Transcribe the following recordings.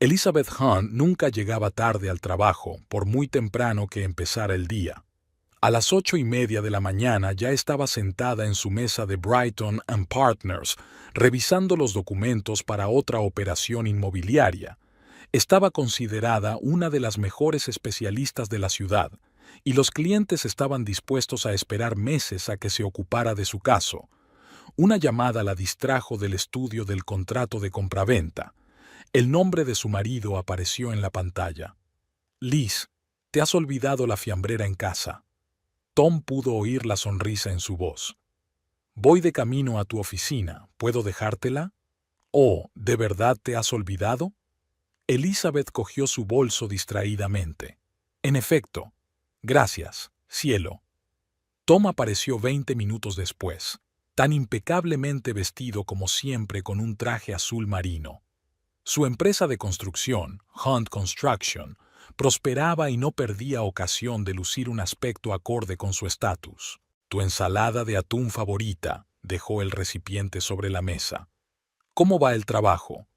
Elizabeth Hunt nunca llegaba tarde al trabajo, por muy temprano que empezara el día. A las 8:30 de la mañana ya estaba sentada en su mesa de Brighton and Partners, revisando los documentos para otra operación inmobiliaria. Estaba considerada una de las mejores especialistas de la ciudad, y los clientes estaban dispuestos a esperar meses a que se ocupara de su caso. Una llamada la distrajo del estudio del contrato de compraventa. El nombre de su marido apareció en la pantalla. Liz, te has olvidado la fiambrera en casa. Tom pudo oír la sonrisa en su voz. Voy de camino a tu oficina. ¿Puedo dejártela? Oh, ¿de verdad te has olvidado? Elizabeth cogió su bolso distraídamente. En efecto. Gracias, cielo. Tom apareció 20 minutos después, tan impecablemente vestido como siempre con un traje azul marino. Su empresa de construcción, Hunt Construction, prosperaba y no perdía ocasión de lucir un aspecto acorde con su estatus. Tu ensalada de atún favorita, dejó el recipiente sobre la mesa. ¿Cómo va el trabajo?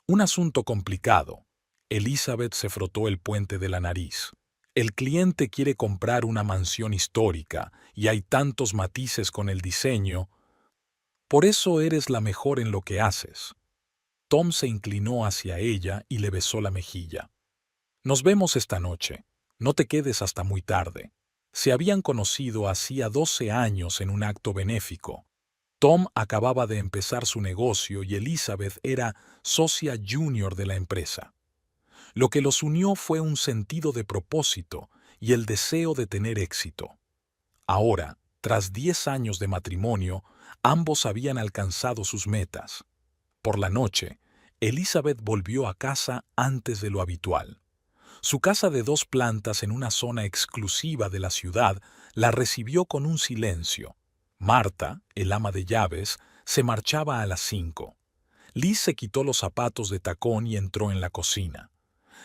Un asunto complicado. Elizabeth se frotó el puente de la nariz. El cliente quiere comprar una mansión histórica y hay tantos matices con el diseño. Por eso eres la mejor en lo que haces. Tom se inclinó hacia ella y le besó la mejilla. Nos vemos esta noche. No te quedes hasta muy tarde. Se habían conocido hacía 12 años en un acto benéfico. Tom acababa de empezar su negocio y Elizabeth era socia junior de la empresa. Lo que los unió fue un sentido de propósito y el deseo de tener éxito. Ahora, tras 10 años de matrimonio, ambos habían alcanzado sus metas. Por la noche, Elizabeth volvió a casa antes de lo habitual. Su casa de 2 plantas en una zona exclusiva de la ciudad la recibió con un silencio. Marta, el ama de llaves, se marchaba a las 5. Liz se quitó los zapatos de tacón y entró en la cocina.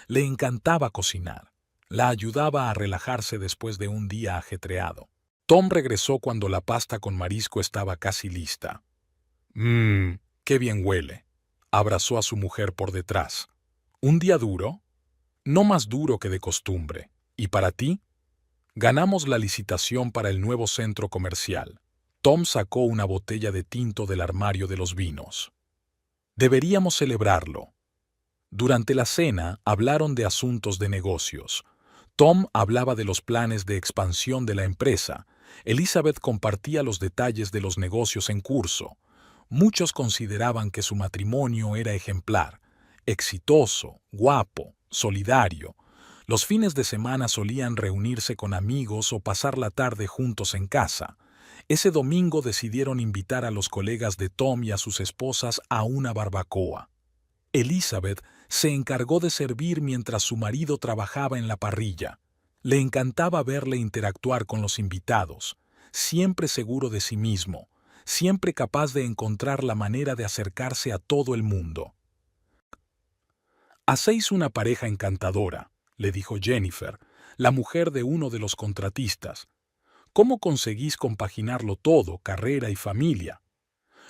Le encantaba cocinar. La ayudaba a relajarse después de un día ajetreado. Tom regresó cuando la pasta con marisco estaba casi lista. ¡Qué bien huele! Abrazó a su mujer por detrás. ¿Un día duro? No más duro que de costumbre. ¿Y para ti? Ganamos la licitación para el nuevo centro comercial. Tom sacó una botella de tinto del armario de los vinos. Deberíamos celebrarlo. Durante la cena hablaron de asuntos de negocios. Tom hablaba de los planes de expansión de la empresa. Elizabeth compartía los detalles de los negocios en curso. Muchos consideraban que su matrimonio era ejemplar, exitoso, guapo, solidario. Los fines de semana solían reunirse con amigos o pasar la tarde juntos en casa. Ese domingo decidieron invitar a los colegas de Tom y a sus esposas a una barbacoa. Elizabeth se encargó de servir mientras su marido trabajaba en la parrilla. Le encantaba verle interactuar con los invitados, siempre seguro de sí mismo, siempre capaz de encontrar la manera de acercarse a todo el mundo. «Hacéis una pareja encantadora», le dijo Jennifer, la mujer de uno de los contratistas. «¿Cómo conseguís compaginarlo todo, carrera y familia?»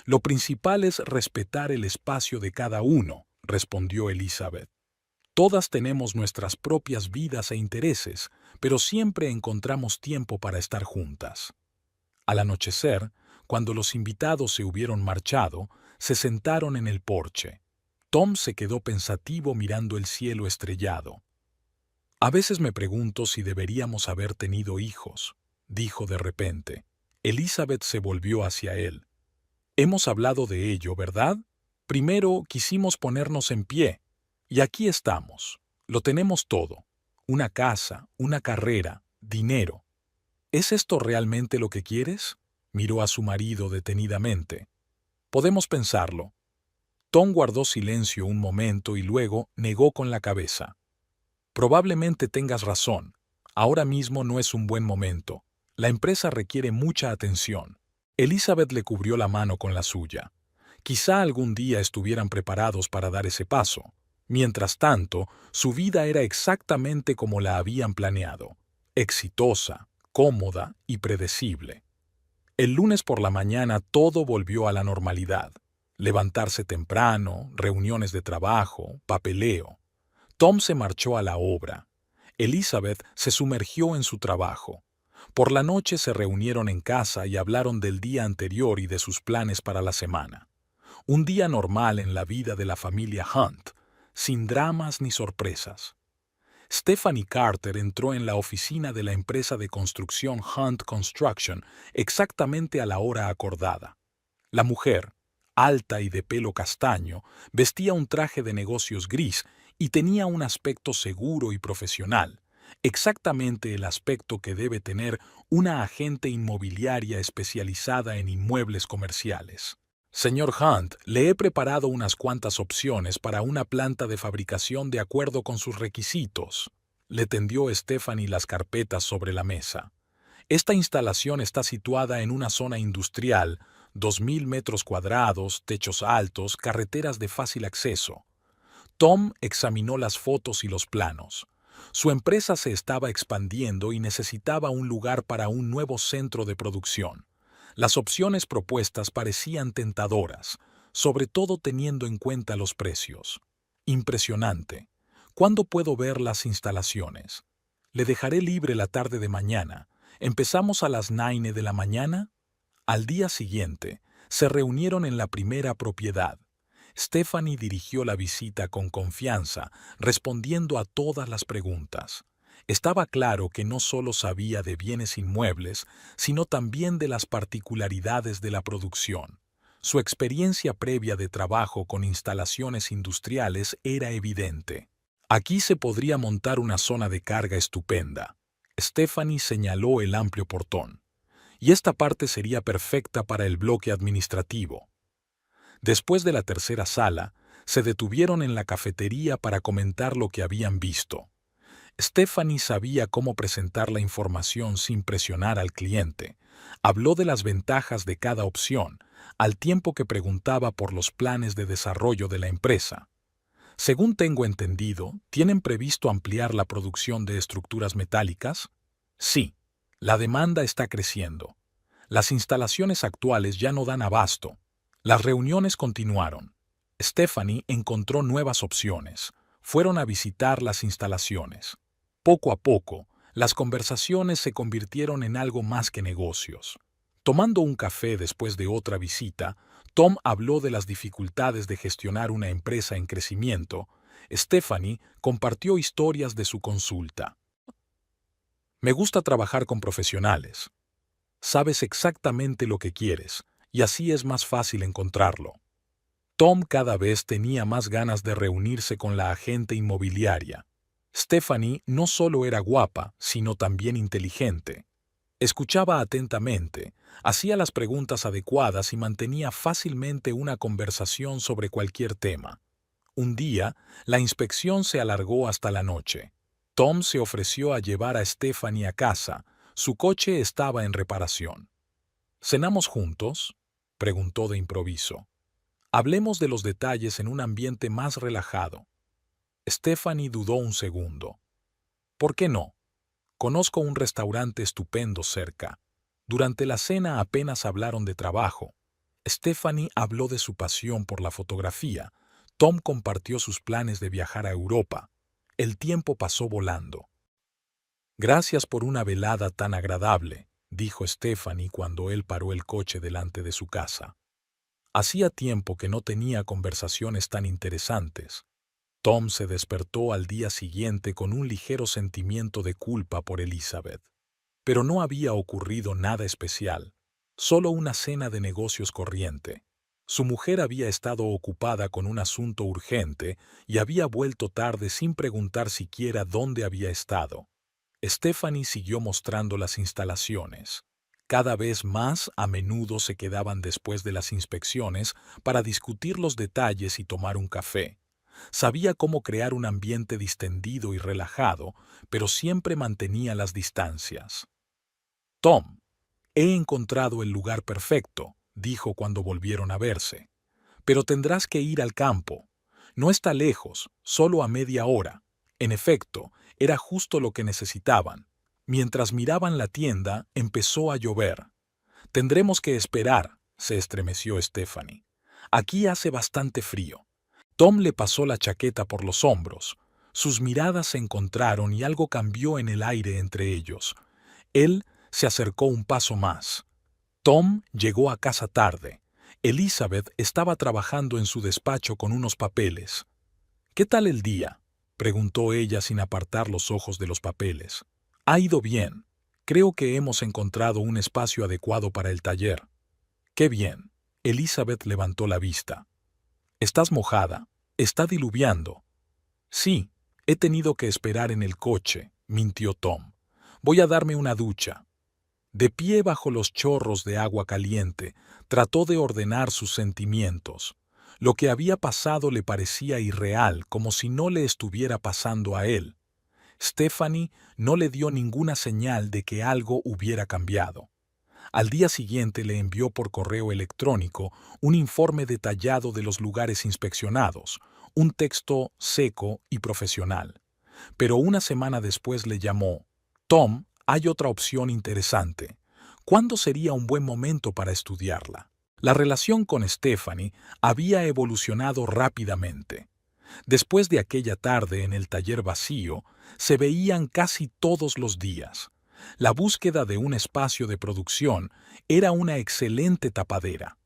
«Lo principal es respetar el espacio de cada uno», respondió Elizabeth. «Todas tenemos nuestras propias vidas e intereses, pero siempre encontramos tiempo para estar juntas». Al anochecer, cuando los invitados se hubieron marchado, se sentaron en el porche. Tom se quedó pensativo mirando el cielo estrellado. «A veces me pregunto si deberíamos haber tenido hijos», dijo de repente. Elizabeth se volvió hacia él. «Hemos hablado de ello, ¿verdad? Primero quisimos ponernos en pie, y aquí estamos. Lo tenemos todo. Una casa, una carrera, dinero. ¿Es esto realmente lo que quieres?», miró a su marido detenidamente. «Podemos pensarlo». Tom guardó silencio un momento y luego negó con la cabeza. «Probablemente tengas razón. Ahora mismo no es un buen momento. La empresa requiere mucha atención». Elizabeth le cubrió la mano con la suya. Quizá algún día estuvieran preparados para dar ese paso. Mientras tanto, su vida era exactamente como la habían planeado. Exitosa, cómoda y predecible. El lunes por la mañana todo volvió a la normalidad. Levantarse temprano, reuniones de trabajo, papeleo. Tom se marchó a la obra. Elizabeth se sumergió en su trabajo. Por la noche se reunieron en casa y hablaron del día anterior y de sus planes para la semana. Un día normal en la vida de la familia Hunt, sin dramas ni sorpresas. Stephanie Carter entró en la oficina de la empresa de construcción Hunt Construction exactamente a la hora acordada. La mujer, alta y de pelo castaño, vestía un traje de negocios gris y tenía un aspecto seguro y profesional, exactamente el aspecto que debe tener una agente inmobiliaria especializada en inmuebles comerciales. Señor Hunt, le he preparado unas cuantas opciones para una planta de fabricación de acuerdo con sus requisitos. Le tendió Stephanie las carpetas sobre la mesa. Esta instalación está situada en una zona industrial, 2.000 metros cuadrados, techos altos, carreteras de fácil acceso. Tom examinó las fotos y los planos. Su empresa se estaba expandiendo y necesitaba un lugar para un nuevo centro de producción. Las opciones propuestas parecían tentadoras, sobre todo teniendo en cuenta los precios. Impresionante. ¿Cuándo puedo ver las instalaciones? Le dejaré libre la tarde de mañana. ¿Empezamos a las 9 de la mañana? Al día siguiente, se reunieron en la primera propiedad. Stephanie dirigió la visita con confianza, respondiendo a todas las preguntas. Estaba claro que no solo sabía de bienes inmuebles, sino también de las particularidades de la producción. Su experiencia previa de trabajo con instalaciones industriales era evidente. Aquí se podría montar una zona de carga estupenda. Stephanie señaló el amplio portón. Y esta parte sería perfecta para el bloque administrativo. Después de la tercera sala, se detuvieron en la cafetería para comentar lo que habían visto. Stephanie sabía cómo presentar la información sin presionar al cliente. Habló de las ventajas de cada opción, al tiempo que preguntaba por los planes de desarrollo de la empresa. Según tengo entendido, ¿tienen previsto ampliar la producción de estructuras metálicas? Sí, la demanda está creciendo. Las instalaciones actuales ya no dan abasto. Las reuniones continuaron. Stephanie encontró nuevas opciones. Fueron a visitar las instalaciones. Poco a poco, las conversaciones se convirtieron en algo más que negocios. Tomando un café después de otra visita, Tom habló de las dificultades de gestionar una empresa en crecimiento. Stephanie compartió historias de su consulta. Me gusta trabajar con profesionales. Sabes exactamente lo que quieres, y así es más fácil encontrarlo. Tom cada vez tenía más ganas de reunirse con la agente inmobiliaria. Stephanie no solo era guapa, sino también inteligente. Escuchaba atentamente, hacía las preguntas adecuadas y mantenía fácilmente una conversación sobre cualquier tema. Un día, la inspección se alargó hasta la noche. Tom se ofreció a llevar a Stephanie a casa. Su coche estaba en reparación. ¿Cenamos juntos?, preguntó de improviso. Hablemos de los detalles en un ambiente más relajado. Stephanie dudó un segundo. ¿Por qué no? Conozco un restaurante estupendo cerca. Durante la cena apenas hablaron de trabajo. Stephanie habló de su pasión por la fotografía. Tom compartió sus planes de viajar a Europa. El tiempo pasó volando. Gracias por una velada tan agradable, dijo Stephanie cuando él paró el coche delante de su casa. Hacía tiempo que no tenía conversaciones tan interesantes. Tom se despertó al día siguiente con un ligero sentimiento de culpa por Elizabeth. Pero no había ocurrido nada especial, solo una cena de negocios corriente. Su mujer había estado ocupada con un asunto urgente y había vuelto tarde sin preguntar siquiera dónde había estado. Stephanie siguió mostrando las instalaciones. Cada vez más a menudo se quedaban después de las inspecciones para discutir los detalles y tomar un café. Sabía cómo crear un ambiente distendido y relajado, pero siempre mantenía las distancias. Tom, he encontrado el lugar perfecto, dijo cuando volvieron a verse. Pero tendrás que ir al campo. No está lejos, solo a media hora. En efecto, era justo lo que necesitaban. Mientras miraban la tienda, empezó a llover. Tendremos que esperar, se estremeció Stephanie. Aquí hace bastante frío. Tom le pasó la chaqueta por los hombros. Sus miradas se encontraron y algo cambió en el aire entre ellos. Él se acercó un paso más. Tom llegó a casa tarde. Elizabeth estaba trabajando en su despacho con unos papeles. «¿Qué tal el día?», preguntó ella sin apartar los ojos de los papeles. «Ha ido bien. Creo que hemos encontrado un espacio adecuado para el taller». «Qué bien». Elizabeth levantó la vista. «¿Estás mojada? ¿Está diluviando?» «Sí, he tenido que esperar en el coche», mintió Tom. «Voy a darme una ducha». De pie bajo los chorros de agua caliente, trató de ordenar sus sentimientos. Lo que había pasado le parecía irreal, como si no le estuviera pasando a él. Stephanie no le dio ninguna señal de que algo hubiera cambiado. Al día siguiente le envió por correo electrónico un informe detallado de los lugares inspeccionados, un texto seco y profesional. Pero una semana después le llamó. «Tom, hay otra opción interesante. ¿Cuándo sería un buen momento para estudiarla?». La relación con Stephanie había evolucionado rápidamente. Después de aquella tarde en el taller vacío, se veían casi todos los días. La búsqueda de un espacio de producción era una excelente tapadera.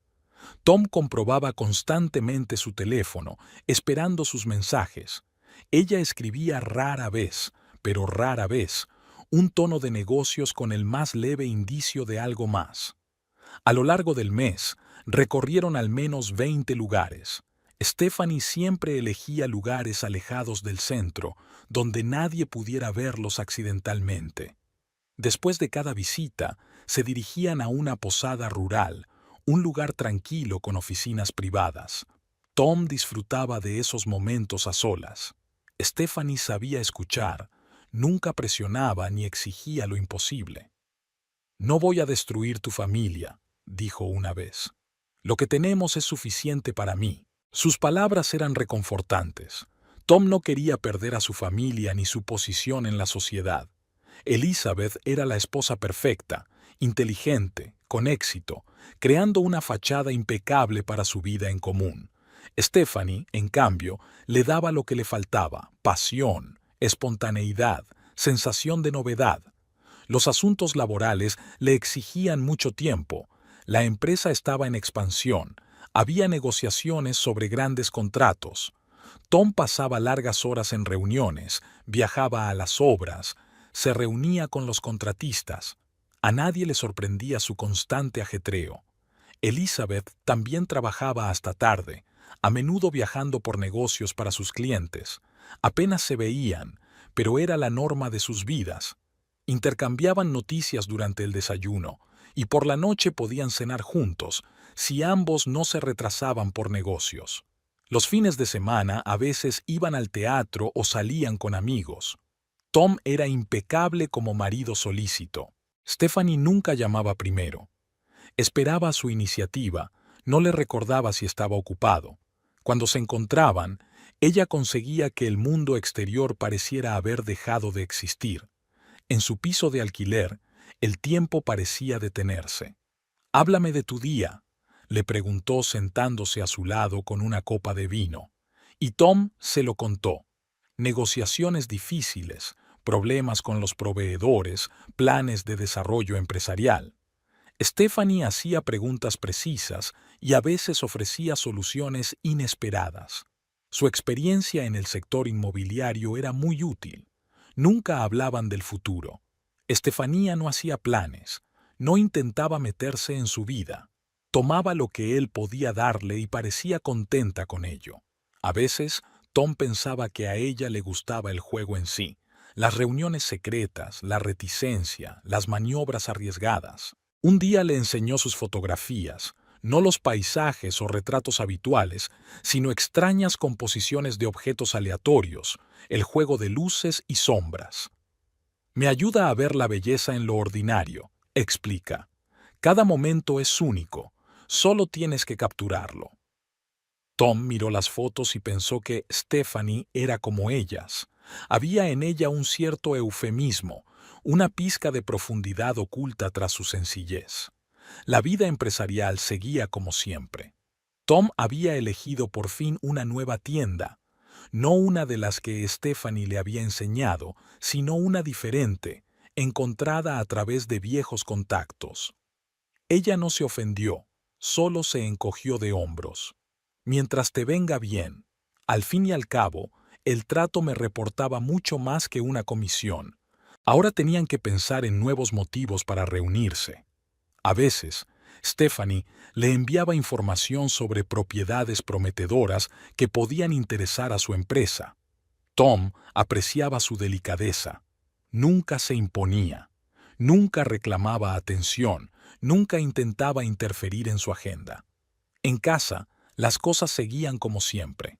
Tom comprobaba constantemente su teléfono, esperando sus mensajes. Ella escribía rara vez, pero rara vez, un tono de negocios con el más leve indicio de algo más. A lo largo del mes, recorrieron al menos 20 lugares. Stephanie siempre elegía lugares alejados del centro, donde nadie pudiera verlos accidentalmente. Después de cada visita, se dirigían a una posada rural, un lugar tranquilo con oficinas privadas. Tom disfrutaba de esos momentos a solas. Stephanie sabía escuchar, nunca presionaba ni exigía lo imposible. «No voy a destruir tu familia», dijo una vez. «Lo que tenemos es suficiente para mí». Sus palabras eran reconfortantes. Tom no quería perder a su familia ni su posición en la sociedad. Elizabeth era la esposa perfecta, inteligente, con éxito, creando una fachada impecable para su vida en común. Stephanie, en cambio, le daba lo que le faltaba: pasión, espontaneidad, sensación de novedad. Los asuntos laborales le exigían mucho tiempo. La empresa estaba en expansión. Había negociaciones sobre grandes contratos. Tom pasaba largas horas en reuniones, viajaba a las obras, se reunía con los contratistas. A nadie le sorprendía su constante ajetreo. Elizabeth también trabajaba hasta tarde, a menudo viajando por negocios para sus clientes. Apenas se veían, pero era la norma de sus vidas. Intercambiaban noticias durante el desayuno, y por la noche podían cenar juntos, si ambos no se retrasaban por negocios. Los fines de semana a veces iban al teatro o salían con amigos. Tom era impecable como marido solícito. Stephanie nunca llamaba primero. Esperaba su iniciativa, no le recordaba si estaba ocupado. Cuando se encontraban, ella conseguía que el mundo exterior pareciera haber dejado de existir. En su piso de alquiler, el tiempo parecía detenerse. «Háblame de tu día», le preguntó sentándose a su lado con una copa de vino. Y Tom se lo contó. Negociaciones difíciles, problemas con los proveedores, planes de desarrollo empresarial. Stephanie hacía preguntas precisas y a veces ofrecía soluciones inesperadas. Su experiencia en el sector inmobiliario era muy útil. Nunca hablaban del futuro. Estefanía no hacía planes, no intentaba meterse en su vida. Tomaba lo que él podía darle y parecía contenta con ello. A veces, Tom pensaba que a ella le gustaba el juego en sí, las reuniones secretas, la reticencia, las maniobras arriesgadas. Un día le enseñó sus fotografías, no los paisajes o retratos habituales, sino extrañas composiciones de objetos aleatorios, el juego de luces y sombras. «Me ayuda a ver la belleza en lo ordinario», explica. «Cada momento es único, solo tienes que capturarlo». Tom miró las fotos y pensó que Stephanie era como ellas. Había en ella un cierto eufemismo, una pizca de profundidad oculta tras su sencillez. La vida empresarial seguía como siempre. Tom había elegido por fin una nueva tienda. no una de las que Stephanie le había enseñado, sino una diferente, encontrada a través de viejos contactos. Ella no se ofendió, solo se encogió de hombros. Mientras te venga bien. Al fin y al cabo, el trato me reportaba mucho más que una comisión. Ahora tenían que pensar en nuevos motivos para reunirse. A veces, Stephanie le enviaba información sobre propiedades prometedoras que podían interesar a su empresa. Tom apreciaba su delicadeza. Nunca se imponía. Nunca reclamaba atención. Nunca intentaba interferir en su agenda. En casa, las cosas seguían como siempre.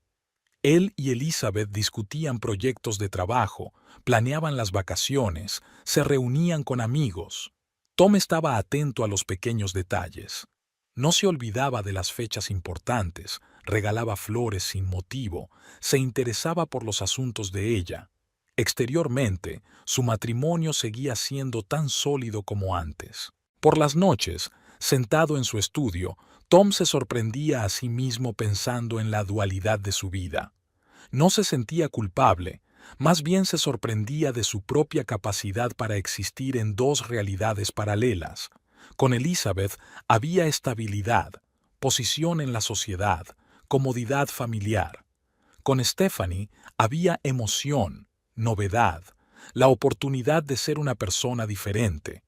Él y Elizabeth discutían proyectos de trabajo, planeaban las vacaciones, se reunían con amigos. Tom estaba atento a los pequeños detalles. No se olvidaba de las fechas importantes, regalaba flores sin motivo, se interesaba por los asuntos de ella. Exteriormente, su matrimonio seguía siendo tan sólido como antes. Por las noches, sentado en su estudio, Tom se sorprendía a sí mismo pensando en la dualidad de su vida. No se sentía culpable, más bien se sorprendía de su propia capacidad para existir en dos realidades paralelas. Con Elizabeth había estabilidad, posición en la sociedad, comodidad familiar. Con Stephanie había emoción, novedad, la oportunidad de ser una persona diferente.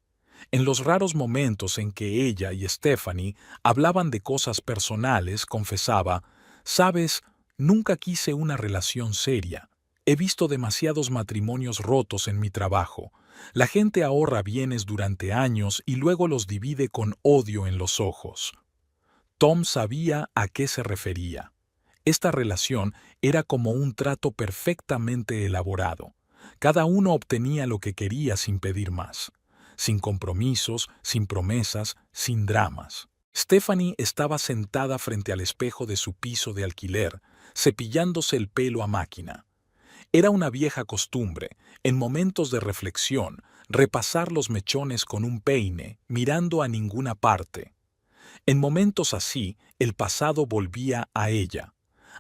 En los raros momentos en que ella y Stephanie hablaban de cosas personales, confesaba, «Sabes, nunca quise una relación seria. He visto demasiados matrimonios rotos en mi trabajo. La gente ahorra bienes durante años y luego los divide con odio en los ojos». Tom sabía a qué se refería. Esta relación era como un trato perfectamente elaborado. Cada uno obtenía lo que quería sin pedir más. Sin compromisos, sin promesas, sin dramas. Stephanie estaba sentada frente al espejo de su piso de alquiler, cepillándose el pelo a máquina. Era una vieja costumbre, en momentos de reflexión, repasar los mechones con un peine, mirando a ninguna parte. En momentos así, el pasado volvía a ella.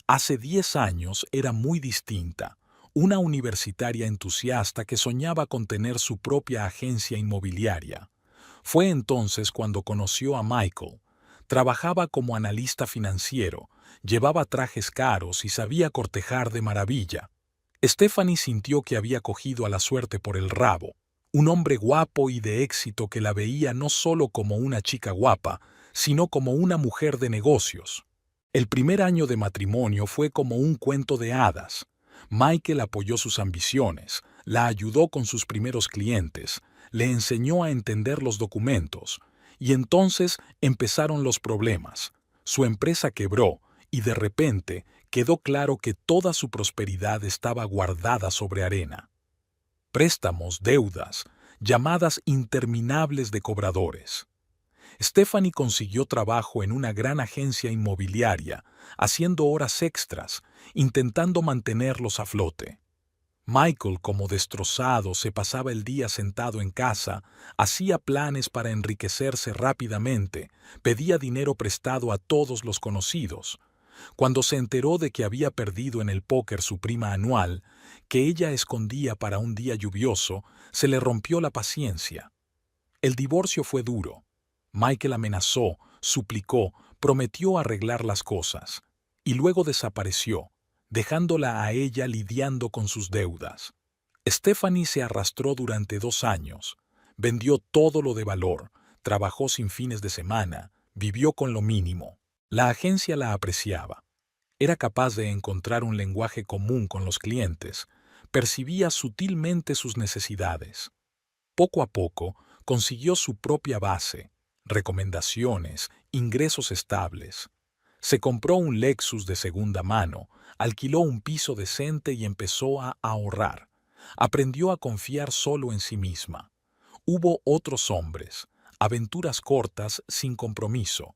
Hace 10 años era muy distinta, una universitaria entusiasta que soñaba con tener su propia agencia inmobiliaria. Fue entonces cuando conoció a Michael. Trabajaba como analista financiero, llevaba trajes caros y sabía cortejar de maravilla. Stephanie sintió que había cogido a la suerte por el rabo, un hombre guapo y de éxito que la veía no solo como una chica guapa, sino como una mujer de negocios. El primer año de matrimonio fue como un cuento de hadas. Michael apoyó sus ambiciones, la ayudó con sus primeros clientes, le enseñó a entender los documentos, y entonces empezaron los problemas. Su empresa quebró, y de repente quedó claro que toda su prosperidad estaba guardada sobre arena. Préstamos, deudas, llamadas interminables de cobradores. Stephanie consiguió trabajo en una gran agencia inmobiliaria, haciendo horas extras, intentando mantenerlos a flote. Michael, como destrozado, se pasaba el día sentado en casa, hacía planes para enriquecerse rápidamente, pedía dinero prestado a todos los conocidos. Cuando se enteró de que había perdido en el póker su prima anual, que ella escondía para un día lluvioso, se le rompió la paciencia. El divorcio fue duro. Michael amenazó, suplicó, prometió arreglar las cosas, y luego desapareció, dejándola a ella lidiando con sus deudas. Stephanie se arrastró durante 2 años, vendió todo lo de valor, trabajó sin fines de semana, vivió con lo mínimo. La agencia la apreciaba. Era capaz de encontrar un lenguaje común con los clientes, percibía sutilmente sus necesidades. Poco a poco consiguió su propia base, recomendaciones, ingresos estables. Se compró un Lexus de segunda mano, alquiló un piso decente y empezó a ahorrar. Aprendió a confiar solo en sí misma. Hubo otros hombres, aventuras cortas sin compromiso.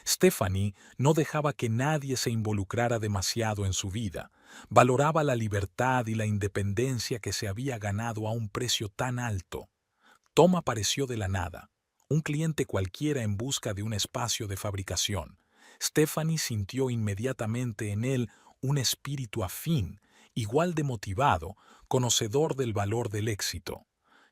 Stephanie no dejaba que nadie se involucrara demasiado en su vida. Valoraba la libertad y la independencia que se había ganado a un precio tan alto. Tom apareció de la nada, un cliente cualquiera en busca de un espacio de fabricación. Stephanie sintió inmediatamente en él un espíritu afín, igual de motivado, conocedor del valor del éxito.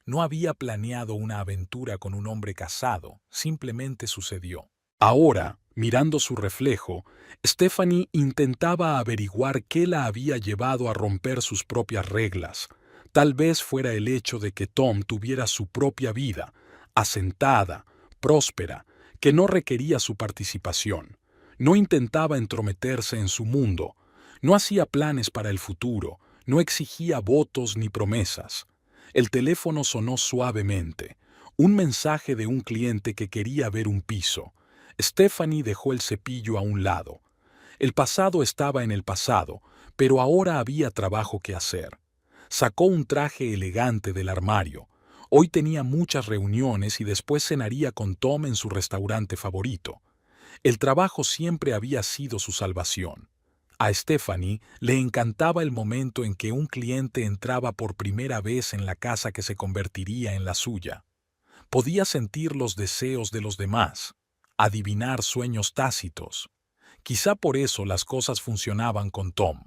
No había planeado una aventura con un hombre casado, simplemente sucedió. Ahora, mirando su reflejo, Stephanie intentaba averiguar qué la había llevado a romper sus propias reglas. Tal vez fuera el hecho de que Tom tuviera su propia vida, asentada, próspera, que no requería su participación. No intentaba entrometerse en su mundo, no hacía planes para el futuro, no exigía votos ni promesas. El teléfono sonó suavemente. Un mensaje de un cliente que quería ver un piso. Stephanie dejó el cepillo a un lado. El pasado estaba en el pasado, pero ahora había trabajo que hacer. Sacó un traje elegante del armario. Hoy tenía muchas reuniones y después cenaría con Tom en su restaurante favorito. El trabajo siempre había sido su salvación. A Stephanie le encantaba el momento en que un cliente entraba por primera vez en la casa que se convertiría en la suya. Podía sentir los deseos de los demás, adivinar sueños tácitos. Quizá por eso las cosas funcionaban con Tom.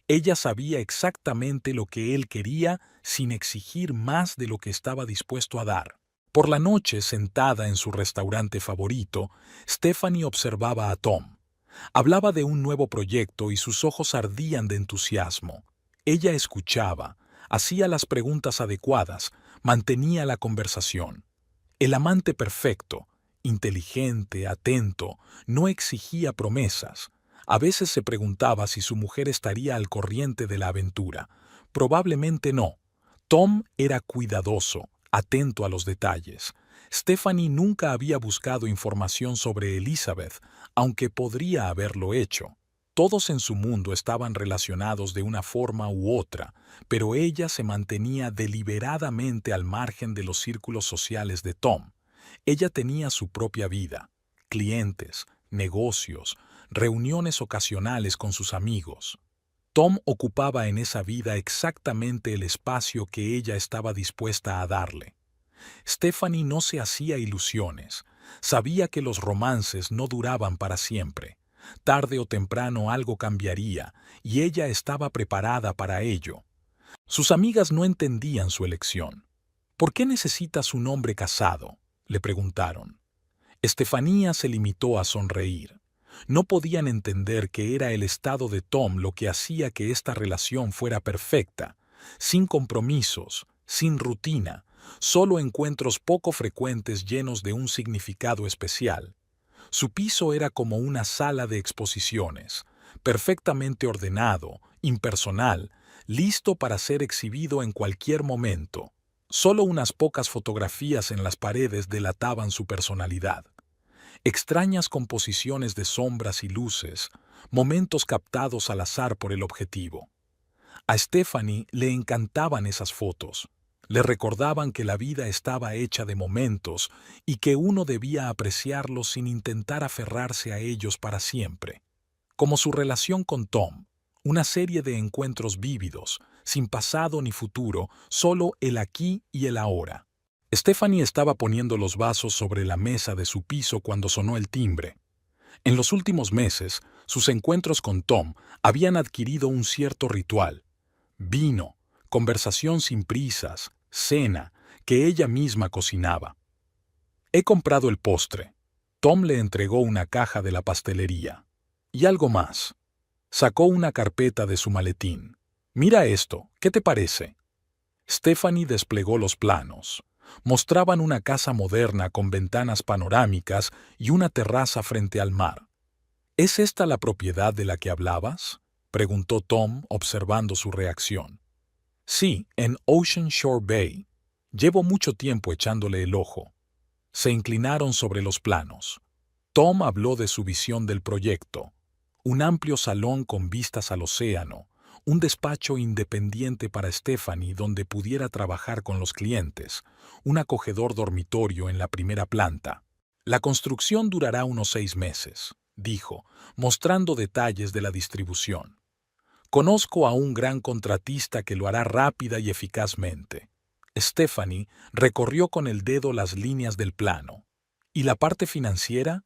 Ella sabía exactamente lo que él quería sin exigir más de lo que estaba dispuesto a dar. Por la noche, sentada en su restaurante favorito, Stephanie observaba a Tom. Hablaba de un nuevo proyecto y sus ojos ardían de entusiasmo. Ella escuchaba, hacía las preguntas adecuadas, mantenía la conversación. El amante perfecto, inteligente, atento, no exigía promesas. A veces se preguntaba si su mujer estaría al corriente de la aventura. Probablemente no. Tom era cuidadoso, atento a los detalles. Stephanie nunca había buscado información sobre Elizabeth, aunque podría haberlo hecho. Todos en su mundo estaban relacionados de una forma u otra, pero ella se mantenía deliberadamente al margen de los círculos sociales de Tom. Ella tenía su propia vida, clientes, negocios, reuniones ocasionales con sus amigos. Tom ocupaba en esa vida exactamente el espacio que ella estaba dispuesta a darle. Stephanie no se hacía ilusiones. Sabía que los romances no duraban para siempre. Tarde o temprano algo cambiaría, y ella estaba preparada para ello. Sus amigas no entendían su elección. ¿Por qué necesitas un hombre casado?, le preguntaron. Estefanía se limitó a sonreír. No podían entender que era el estado de Tom lo que hacía que esta relación fuera perfecta, sin compromisos, sin rutina, solo encuentros poco frecuentes llenos de un significado especial. Su piso era como una sala de exposiciones, perfectamente ordenado, impersonal, listo para ser exhibido en cualquier momento. Solo unas pocas fotografías en las paredes delataban su personalidad. Extrañas composiciones de sombras y luces, momentos captados al azar por el objetivo. A Stephanie le encantaban esas fotos. Le recordaban que la vida estaba hecha de momentos y que uno debía apreciarlos sin intentar aferrarse a ellos para siempre. Como su relación con Tom, una serie de encuentros vívidos, sin pasado ni futuro, solo el aquí y el ahora. Stephanie estaba poniendo los vasos sobre la mesa de su piso cuando sonó el timbre. En los últimos meses, sus encuentros con Tom habían adquirido un cierto ritual. Vino, conversación sin prisas, cena, que ella misma cocinaba. He comprado el postre. Tom le entregó una caja de la pastelería. Y algo más. Sacó una carpeta de su maletín. Mira esto, ¿qué te parece? Stephanie desplegó los planos. Mostraban una casa moderna con ventanas panorámicas y una terraza frente al mar. ¿Es esta la propiedad de la que hablabas?, preguntó Tom, observando su reacción. Sí, en Ocean Shore Bay. Llevo mucho tiempo echándole el ojo. Se inclinaron sobre los planos. Tom habló de su visión del proyecto. Un amplio salón con vistas al océano, un despacho independiente para Stephanie donde pudiera trabajar con los clientes, un acogedor dormitorio en la primera planta. La construcción durará unos 6 meses, dijo, mostrando detalles de la distribución. Conozco a un gran contratista que lo hará rápida y eficazmente. Stephanie recorrió con el dedo las líneas del plano. ¿Y la parte financiera?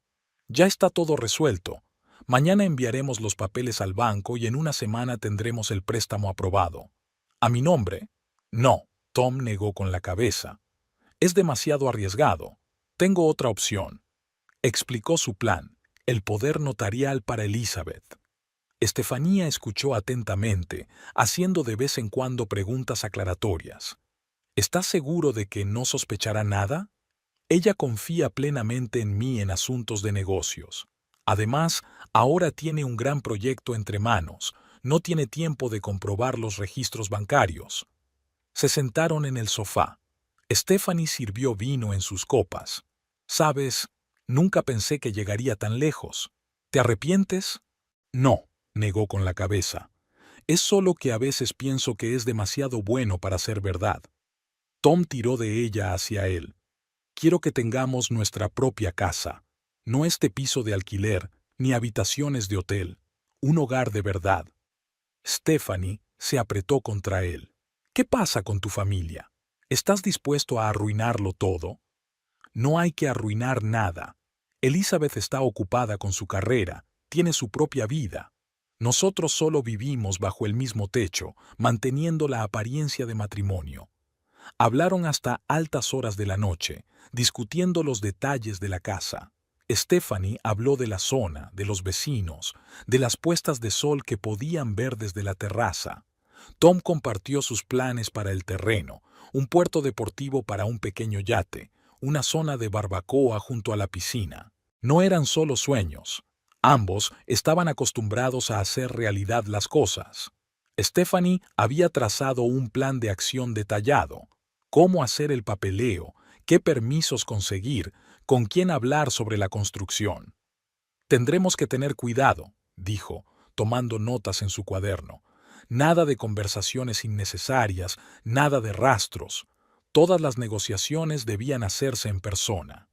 Ya está todo resuelto. Mañana enviaremos los papeles al banco y en una semana tendremos el préstamo aprobado. ¿A mi nombre? No, Tom negó con la cabeza. Es demasiado arriesgado. Tengo otra opción. Explicó su plan, el poder notarial para Elizabeth. Estefanía escuchó atentamente, haciendo de vez en cuando preguntas aclaratorias. ¿Estás seguro de que no sospechará nada? Ella confía plenamente en mí en asuntos de negocios. Además, ahora tiene un gran proyecto entre manos. No tiene tiempo de comprobar los registros bancarios. Se sentaron en el sofá. Stephanie sirvió vino en sus copas. ¿Sabes? Nunca pensé que llegaría tan lejos. ¿Te arrepientes? No, negó con la cabeza. Es solo que a veces pienso que es demasiado bueno para ser verdad. Tom tiró de ella hacia él. Quiero que tengamos nuestra propia casa. No este piso de alquiler, ni habitaciones de hotel. Un hogar de verdad. Stephanie se apretó contra él. ¿Qué pasa con tu familia? ¿Estás dispuesto a arruinarlo todo? No hay que arruinar nada. Elizabeth está ocupada con su carrera, tiene su propia vida. Nosotros solo vivimos bajo el mismo techo, manteniendo la apariencia de matrimonio. Hablaron hasta altas horas de la noche, discutiendo los detalles de la casa. Stephanie habló de la zona, de los vecinos, de las puestas de sol que podían ver desde la terraza. Tom compartió sus planes para el terreno, un puerto deportivo para un pequeño yate, una zona de barbacoa junto a la piscina. No eran solo sueños. Ambos estaban acostumbrados a hacer realidad las cosas. Stephanie había trazado un plan de acción detallado. Cómo hacer el papeleo, qué permisos conseguir, con quién hablar sobre la construcción. Tendremos que tener cuidado, dijo, tomando notas en su cuaderno. Nada de conversaciones innecesarias, nada de rastros. Todas las negociaciones debían hacerse en persona.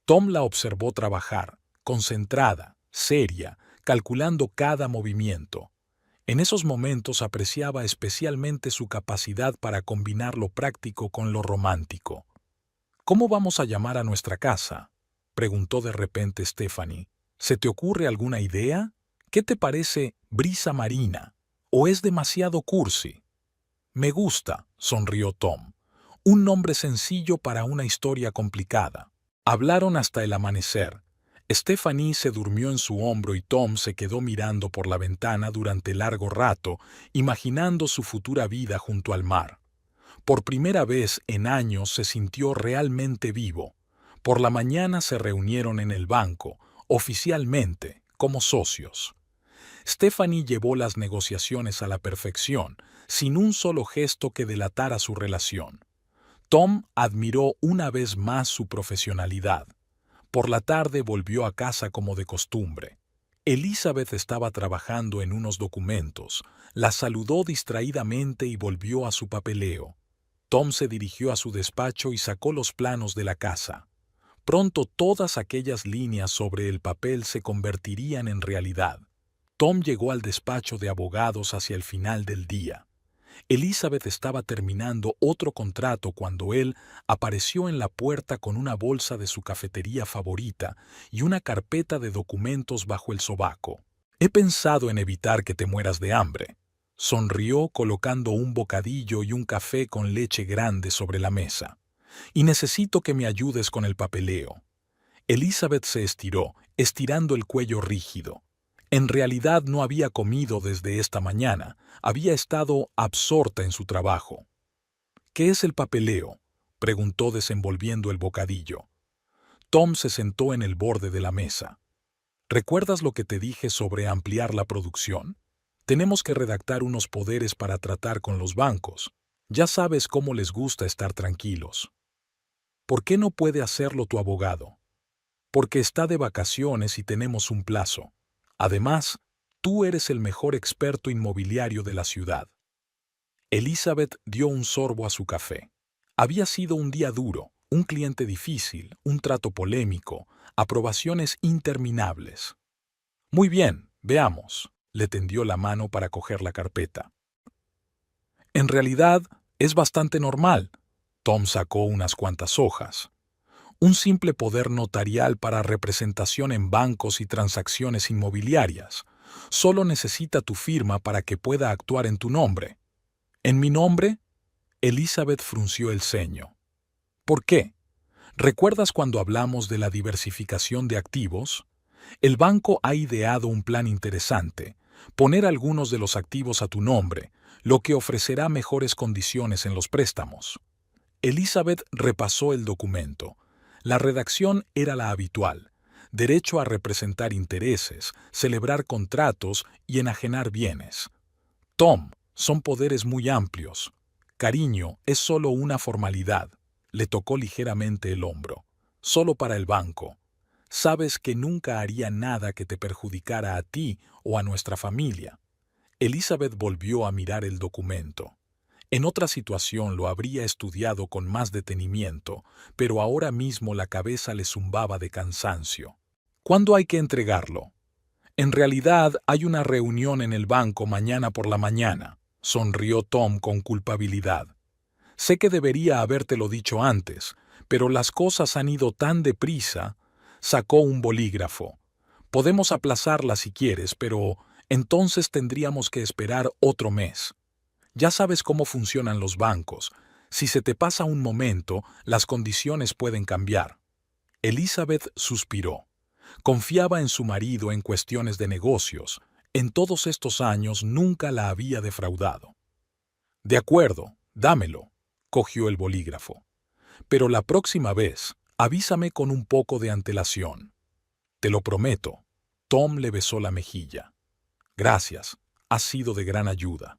Tom la observó trabajar, concentrada, seria, calculando cada movimiento. En esos momentos apreciaba especialmente su capacidad para combinar lo práctico con lo romántico. ¿Cómo vamos a llamar a nuestra casa?, preguntó de repente Stephanie. ¿Se te ocurre alguna idea? ¿Qué te parece brisa marina? ¿O es demasiado cursi? Me gusta, sonrió Tom. Un nombre sencillo para una historia complicada. Hablaron hasta el amanecer. Stephanie se durmió en su hombro y Tom se quedó mirando por la ventana durante largo rato, imaginando su futura vida junto al mar. Por primera vez en años se sintió realmente vivo. Por la mañana se reunieron en el banco, oficialmente, como socios. Stephanie llevó las negociaciones a la perfección, sin un solo gesto que delatara su relación. Tom admiró una vez más su profesionalidad. Por la tarde volvió a casa como de costumbre. Elizabeth estaba trabajando en unos documentos. La saludó distraídamente y volvió a su papeleo. Tom se dirigió a su despacho y sacó los planos de la casa. Pronto todas aquellas líneas sobre el papel se convertirían en realidad. Tom llegó al despacho de abogados hacia el final del día. Elizabeth estaba terminando otro contrato cuando él apareció en la puerta con una bolsa de su cafetería favorita y una carpeta de documentos bajo el sobaco. He pensado en evitar que te mueras de hambre. Sonrió colocando un bocadillo y un café con leche grande sobre la mesa. Y necesito que me ayudes con el papeleo. Elizabeth se estiró, estirando el cuello rígido. En realidad no había comido desde esta mañana, había estado absorta en su trabajo. ¿Qué es el papeleo?, preguntó desenvolviendo el bocadillo. Tom se sentó en el borde de la mesa. ¿Recuerdas lo que te dije sobre ampliar la producción? Tenemos que redactar unos poderes para tratar con los bancos. Ya sabes cómo les gusta estar tranquilos. ¿Por qué no puede hacerlo tu abogado? Porque está de vacaciones y tenemos un plazo. Además, tú eres el mejor experto inmobiliario de la ciudad. Elizabeth dio un sorbo a su café. Había sido un día duro, un cliente difícil, un trato polémico, aprobaciones interminables. Muy bien, veamos. Le tendió la mano para coger la carpeta. En realidad, es bastante normal. Tom sacó unas cuantas hojas. Un simple poder notarial para representación en bancos y transacciones inmobiliarias. Solo necesita tu firma para que pueda actuar en tu nombre. ¿En mi nombre? Elizabeth frunció el ceño. ¿Por qué? ¿Recuerdas cuando hablamos de la diversificación de activos? El banco ha ideado un plan interesante: poner algunos de los activos a tu nombre, lo que ofrecerá mejores condiciones en los préstamos. Elizabeth repasó el documento. La redacción era la habitual: derecho a representar intereses, celebrar contratos y enajenar bienes. Tom, son poderes muy amplios. Cariño, es solo una formalidad. Le tocó ligeramente el hombro. Solo para el banco. Sabes que nunca haría nada que te perjudicara a ti o a nuestra familia. Elizabeth volvió a mirar el documento. En otra situación lo habría estudiado con más detenimiento, pero ahora mismo la cabeza le zumbaba de cansancio. ¿Cuándo hay que entregarlo? En realidad hay una reunión en el banco mañana por la mañana, sonrió Tom con culpabilidad. Sé que debería habértelo dicho antes, pero las cosas han ido tan deprisa. Sacó un bolígrafo. Podemos aplazarla si quieres, pero entonces tendríamos que esperar otro mes. Ya sabes cómo funcionan los bancos. Si se te pasa un momento, las condiciones pueden cambiar. Elizabeth suspiró. Confiaba en su marido en cuestiones de negocios. En todos estos años nunca la había defraudado. De acuerdo, dámelo. Cogió el bolígrafo. Pero la próxima vez, avísame con un poco de antelación. Te lo prometo. Tom le besó la mejilla. Gracias, has sido de gran ayuda.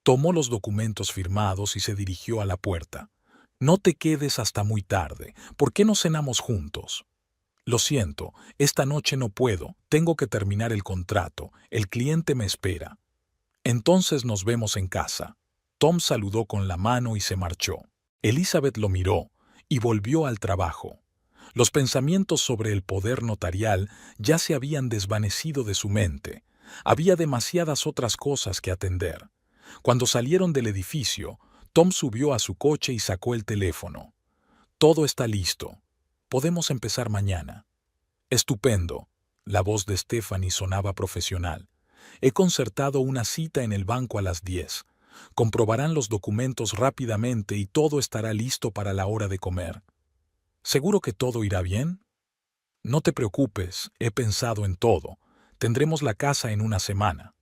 Tomó los documentos firmados y se dirigió a la puerta. No te quedes hasta muy tarde. ¿Por qué no cenamos juntos? Lo siento, esta noche no puedo. Tengo que terminar el contrato. El cliente me espera. Entonces nos vemos en casa. Tom saludó con la mano y se marchó. Elizabeth lo miró y volvió al trabajo. Los pensamientos sobre el poder notarial ya se habían desvanecido de su mente. Había demasiadas otras cosas que atender. Cuando salieron del edificio, Tom subió a su coche y sacó el teléfono. Todo está listo. Podemos empezar mañana. Estupendo. La voz de Stephanie sonaba profesional. He concertado una cita en el banco a las 10. Comprobarán los documentos rápidamente y todo estará listo para la hora de comer. ¿Seguro que todo irá bien? No te preocupes, he pensado en todo. Tendremos la casa en una semana.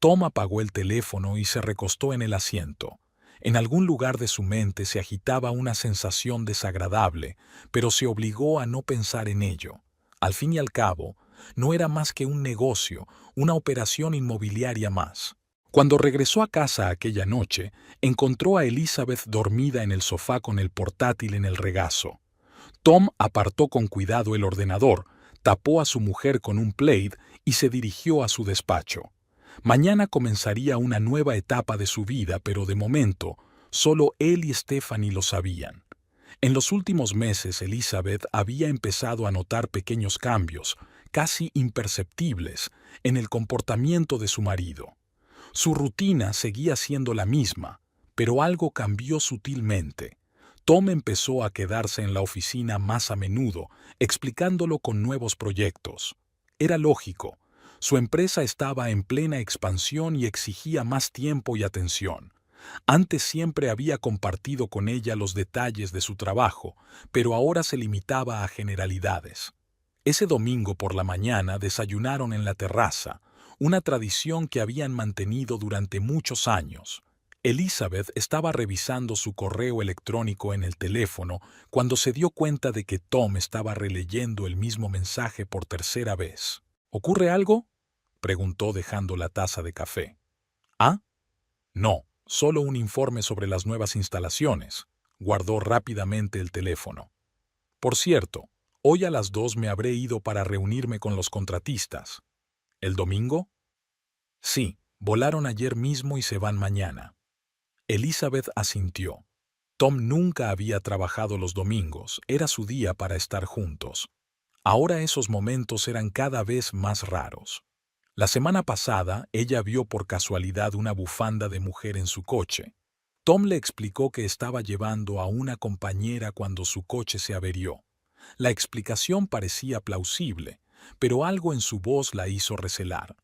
Tom apagó el teléfono y se recostó en el asiento. En algún lugar de su mente se agitaba una sensación desagradable, pero se obligó a no pensar en ello. Al fin y al cabo, no era más que un negocio, una operación inmobiliaria más. Cuando regresó a casa aquella noche, encontró a Elizabeth dormida en el sofá con el portátil en el regazo. Tom apartó con cuidado el ordenador, tapó a su mujer con un plaid y se dirigió a su despacho. Mañana comenzaría una nueva etapa de su vida, pero de momento, solo él y Stephanie lo sabían. En los últimos meses, Elizabeth había empezado a notar pequeños cambios, casi imperceptibles, en el comportamiento de su marido. Su rutina seguía siendo la misma, pero algo cambió sutilmente. Tom empezó a quedarse en la oficina más a menudo, explicándolo con nuevos proyectos. Era lógico. Su empresa estaba en plena expansión y exigía más tiempo y atención. Antes siempre había compartido con ella los detalles de su trabajo, pero ahora se limitaba a generalidades. Ese domingo por la mañana desayunaron en la terraza, una tradición que habían mantenido durante muchos años. Elizabeth estaba revisando su correo electrónico en el teléfono cuando se dio cuenta de que Tom estaba releyendo el mismo mensaje por tercera vez. ¿Ocurre algo?, preguntó dejando la taza de café. ¿Ah? No, solo un informe sobre las nuevas instalaciones. Guardó rápidamente el teléfono. Por cierto, hoy a las 2 me habré ido para reunirme con los contratistas. ¿El domingo? Sí, volaron ayer mismo y se van mañana. Elizabeth asintió. Tom nunca había trabajado los domingos, era su día para estar juntos. Ahora esos momentos eran cada vez más raros. La semana pasada, ella vio por casualidad una bufanda de mujer en su coche. Tom le explicó que estaba llevando a una compañera cuando su coche se averió. La explicación parecía plausible, pero algo en su voz la hizo recelar.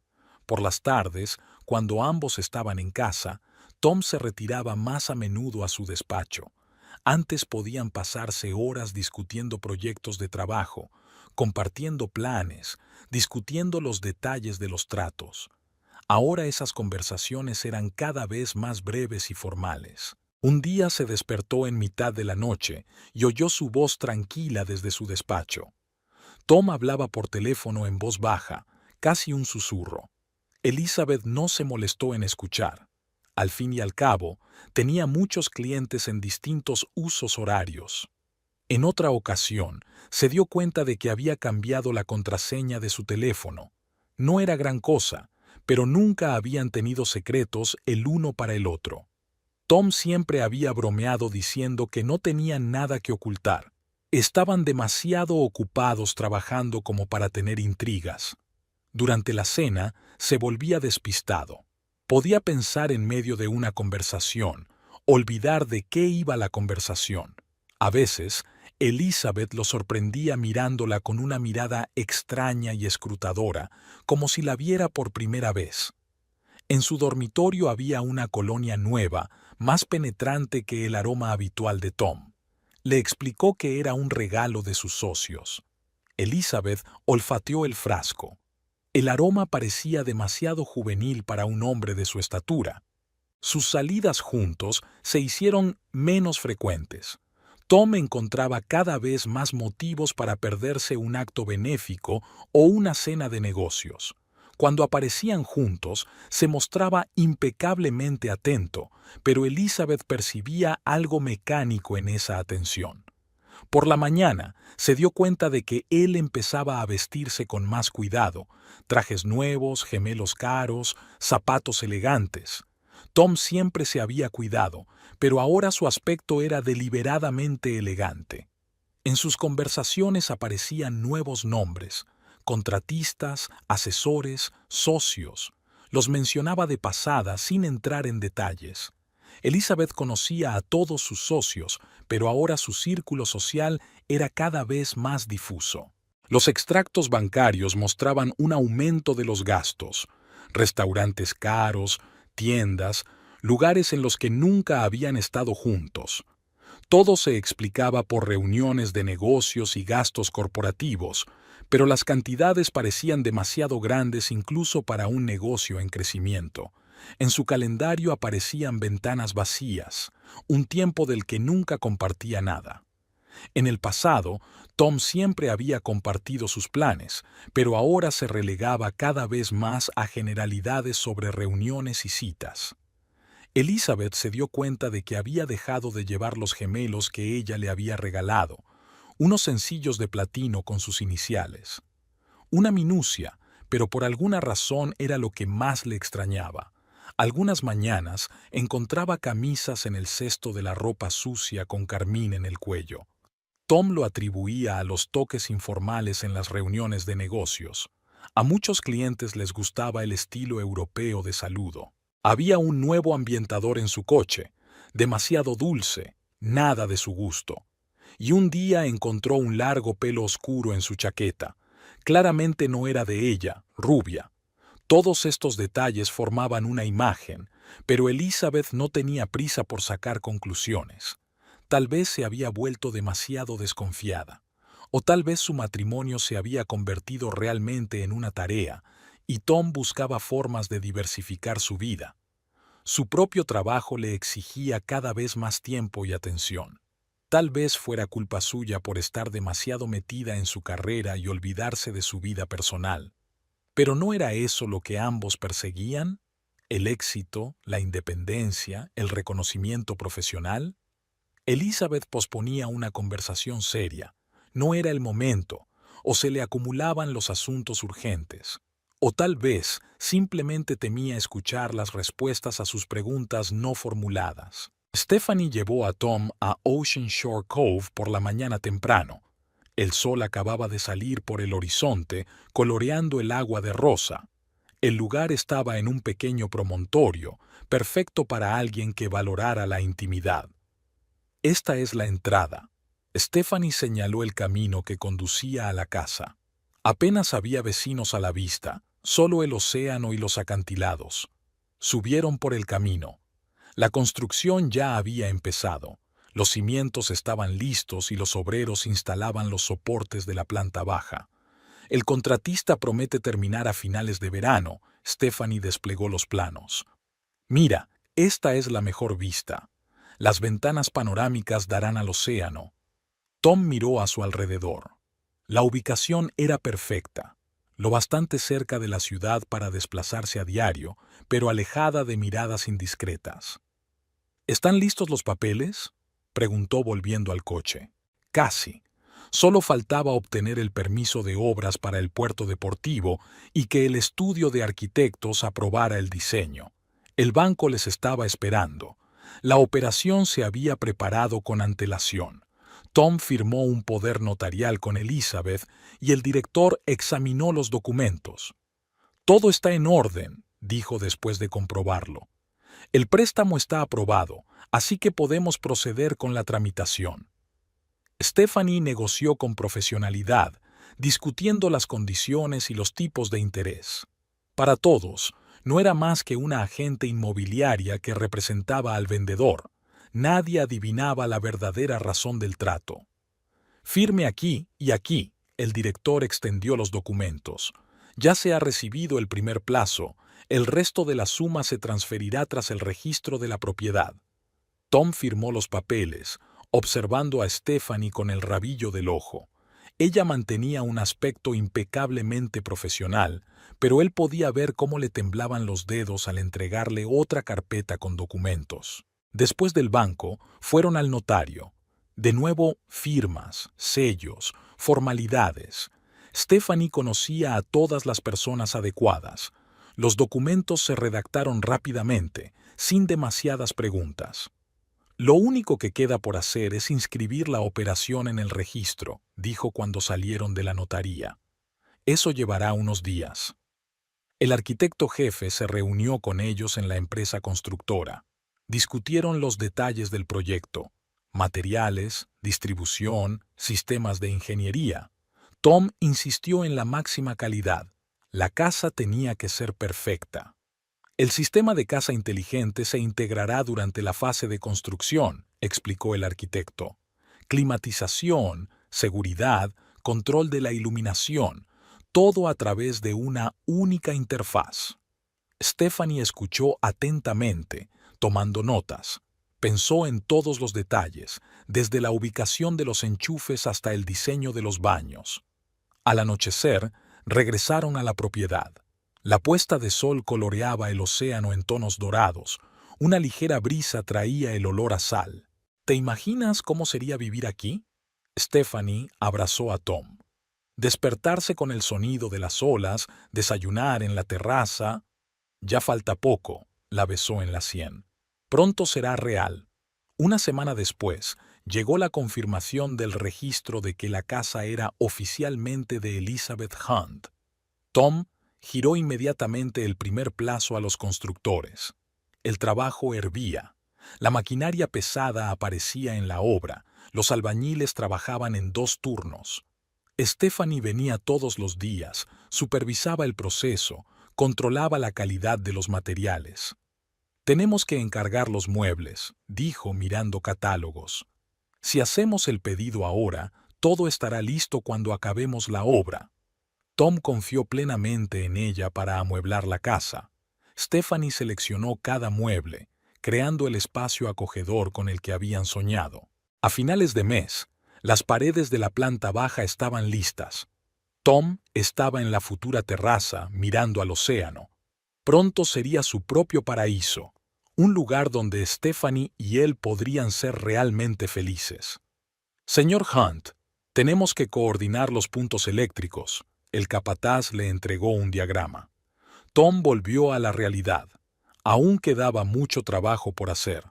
Por las tardes, cuando ambos estaban en casa, Tom se retiraba más a menudo a su despacho. Antes podían pasarse horas discutiendo proyectos de trabajo, compartiendo planes, discutiendo los detalles de los tratos. Ahora esas conversaciones eran cada vez más breves y formales. Un día se despertó en mitad de la noche y oyó su voz tranquila desde su despacho. Tom hablaba por teléfono en voz baja, casi un susurro. Elizabeth no se molestó en escuchar. Al fin y al cabo, tenía muchos clientes en distintos usos horarios. En otra ocasión, se dio cuenta de que había cambiado la contraseña de su teléfono. No era gran cosa, pero nunca habían tenido secretos el uno para el otro. Tom siempre había bromeado diciendo que no tenían nada que ocultar. Estaban demasiado ocupados trabajando como para tener intrigas. Durante la cena, se volvía despistado. Podía pensar en medio de una conversación, olvidar de qué iba la conversación. A veces, Elizabeth lo sorprendía mirándola con una mirada extraña y escrutadora, como si la viera por primera vez. En su dormitorio había una colonia nueva, más penetrante que el aroma habitual de Tom. Le explicó que era un regalo de sus socios. Elizabeth olfateó el frasco. El aroma parecía demasiado juvenil para un hombre de su estatura. Sus salidas juntos se hicieron menos frecuentes. Tom encontraba cada vez más motivos para perderse un acto benéfico o una cena de negocios. Cuando aparecían juntos, se mostraba impecablemente atento, pero Elizabeth percibía algo mecánico en esa atención. Por la mañana, se dio cuenta de que él empezaba a vestirse con más cuidado, trajes nuevos, gemelos caros, zapatos elegantes. Tom siempre se había cuidado, pero ahora su aspecto era deliberadamente elegante. En sus conversaciones aparecían nuevos nombres: contratistas, asesores, socios. Los mencionaba de pasada sin entrar en detalles. Elizabeth conocía a todos sus socios, pero ahora su círculo social era cada vez más difuso. Los extractos bancarios mostraban un aumento de los gastos: restaurantes caros, tiendas, lugares en los que nunca habían estado juntos. Todo se explicaba por reuniones de negocios y gastos corporativos, pero las cantidades parecían demasiado grandes incluso para un negocio en crecimiento. En su calendario aparecían ventanas vacías, un tiempo del que nunca compartía nada. En el pasado, Tom siempre había compartido sus planes, pero ahora se relegaba cada vez más a generalidades sobre reuniones y citas. Elizabeth se dio cuenta de que había dejado de llevar los gemelos que ella le había regalado, unos sencillos de platino con sus iniciales. Una minucia, pero por alguna razón era lo que más le extrañaba. Algunas mañanas encontraba camisas en el cesto de la ropa sucia con carmín en el cuello. Tom lo atribuía a los toques informales en las reuniones de negocios. A muchos clientes les gustaba el estilo europeo de saludo. Había un nuevo ambientador en su coche, demasiado dulce, nada de su gusto. Y un día encontró un largo pelo oscuro en su chaqueta. Claramente no era de ella, rubia. Todos estos detalles formaban una imagen, pero Elizabeth no tenía prisa por sacar conclusiones. Tal vez se había vuelto demasiado desconfiada, o tal vez su matrimonio se había convertido realmente en una tarea, y Tom buscaba formas de diversificar su vida. Su propio trabajo le exigía cada vez más tiempo y atención. Tal vez fuera culpa suya por estar demasiado metida en su carrera y olvidarse de su vida personal. ¿Pero no era eso lo que ambos perseguían? ¿El éxito, la independencia, el reconocimiento profesional? Elizabeth posponía una conversación seria. No era el momento, o se le acumulaban los asuntos urgentes. O tal vez simplemente temía escuchar las respuestas a sus preguntas no formuladas. Stephanie llevó a Tom a Ocean Shore Cove por la mañana temprano. El sol acababa de salir por el horizonte, coloreando el agua de rosa. El lugar estaba en un pequeño promontorio, perfecto para alguien que valorara la intimidad. Esta es la entrada. Stephanie señaló el camino que conducía a la casa. Apenas había vecinos a la vista, solo el océano y los acantilados. Subieron por el camino. La construcción ya había empezado. Los cimientos estaban listos y los obreros instalaban los soportes de la planta baja. El contratista promete terminar a finales de verano. Stephanie desplegó los planos. Mira, esta es la mejor vista. Las ventanas panorámicas darán al océano. Tom miró a su alrededor. La ubicación era perfecta, lo bastante cerca de la ciudad para desplazarse a diario, pero alejada de miradas indiscretas. ¿Están listos los papeles?, preguntó volviendo al coche. Casi. Solo faltaba obtener el permiso de obras para el puerto deportivo y que el estudio de arquitectos aprobara el diseño. El banco les estaba esperando. La operación se había preparado con antelación. Tom firmó un poder notarial con Elizabeth y el director examinó los documentos. «Todo está en orden», dijo después de comprobarlo. «El préstamo está aprobado, así que podemos proceder con la tramitación». Stephanie negoció con profesionalidad, discutiendo las condiciones y los tipos de interés. Para todos, no era más que una agente inmobiliaria que representaba al vendedor. Nadie adivinaba la verdadera razón del trato. «Firme aquí y aquí», el director extendió los documentos. «Ya se ha recibido el primer plazo. El resto de la suma se transferirá tras el registro de la propiedad». Tom firmó los papeles, observando a Stephanie con el rabillo del ojo. Ella mantenía un aspecto impecablemente profesional, pero él podía ver cómo le temblaban los dedos al entregarle otra carpeta con documentos. Después del banco, fueron al notario. De nuevo, firmas, sellos, formalidades. Stephanie conocía a todas las personas adecuadas. Los documentos se redactaron rápidamente, sin demasiadas preguntas. «Lo único que queda por hacer es inscribir la operación en el registro», dijo cuando salieron de la notaría. «Eso llevará unos días». El arquitecto jefe se reunió con ellos en la empresa constructora. Discutieron los detalles del proyecto: materiales, distribución, sistemas de ingeniería. Tom insistió en la máxima calidad. La casa tenía que ser perfecta. «El sistema de casa inteligente se integrará durante la fase de construcción», explicó el arquitecto. «Climatización, seguridad, control de la iluminación, todo a través de una única interfaz». Stephanie escuchó atentamente, tomando notas. Pensó en todos los detalles, desde la ubicación de los enchufes hasta el diseño de los baños. Al anochecer, regresaron a la propiedad. La puesta de sol coloreaba el océano en tonos dorados. Una ligera brisa traía el olor a sal. «¿Te imaginas cómo sería vivir aquí?», Stephanie abrazó a Tom. «Despertarse con el sonido de las olas, desayunar en la terraza». «Ya falta poco», la besó en la sien. «Pronto será real». Una semana después, llegó la confirmación del registro de que la casa era oficialmente de Elizabeth Hunt. Tom giró inmediatamente el primer plazo a los constructores. El trabajo hervía. La maquinaria pesada aparecía en la obra. Los albañiles trabajaban en 2 turnos. Stephanie venía todos los días, supervisaba el proceso, controlaba la calidad de los materiales. «Tenemos que encargar los muebles», dijo mirando catálogos. «Si hacemos el pedido ahora, todo estará listo cuando acabemos la obra». Tom confió plenamente en ella para amueblar la casa. Stephanie seleccionó cada mueble, creando el espacio acogedor con el que habían soñado. A finales de mes, las paredes de la planta baja estaban listas. Tom estaba en la futura terraza, mirando al océano. Pronto sería su propio paraíso, un lugar donde Stephanie y él podrían ser realmente felices. «Señor Hunt, tenemos que coordinar los puntos eléctricos». El capataz le entregó un diagrama. Tom volvió a la realidad. Aún quedaba mucho trabajo por hacer.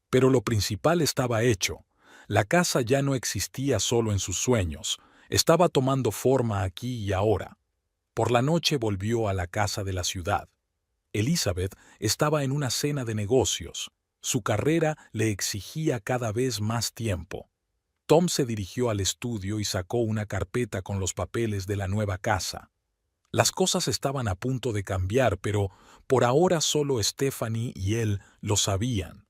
Pero lo principal estaba hecho. La casa ya no existía solo en sus sueños, estaba tomando forma aquí y ahora. Por la noche volvió a la casa de la ciudad. Elizabeth estaba en una cena de negocios. Su carrera le exigía cada vez más tiempo. Tom se dirigió al estudio y sacó una carpeta con los papeles de la nueva casa. Las cosas estaban a punto de cambiar, pero por ahora solo Stephanie y él lo sabían.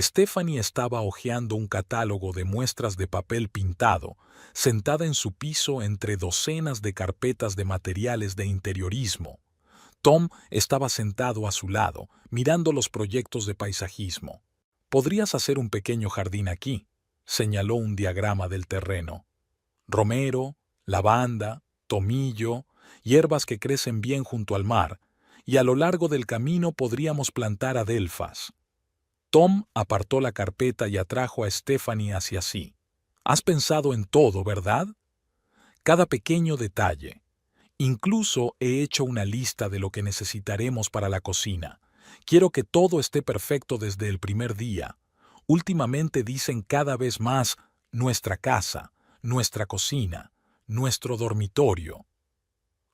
Stephanie estaba hojeando un catálogo de muestras de papel pintado, sentada en su piso entre docenas de carpetas de materiales de interiorismo. Tom estaba sentado a su lado, mirando los proyectos de paisajismo. «Podrías hacer un pequeño jardín aquí», señaló un diagrama del terreno. «Romero, lavanda, tomillo, hierbas que crecen bien junto al mar, y a lo largo del camino podríamos plantar adelfas». Tom apartó la carpeta y atrajo a Stephanie hacia sí. «Has pensado en todo, ¿verdad? Cada pequeño detalle. Incluso he hecho una lista de lo que necesitaremos para la cocina. Quiero que todo esté perfecto desde el primer día. Últimamente dicen cada vez más nuestra casa, nuestra cocina, nuestro dormitorio».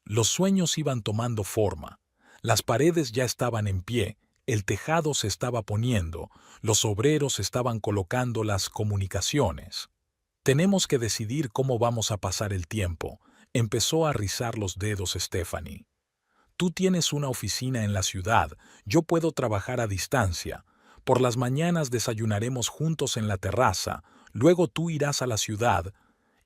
Los sueños iban tomando forma. Las paredes ya estaban en pie, el tejado se estaba poniendo, los obreros estaban colocando las comunicaciones. «Tenemos que decidir cómo vamos a pasar el tiempo», empezó a rizar los dedos Stephanie. «Tú tienes una oficina en la ciudad, yo puedo trabajar a distancia. Por las mañanas desayunaremos juntos en la terraza, luego tú irás a la ciudad.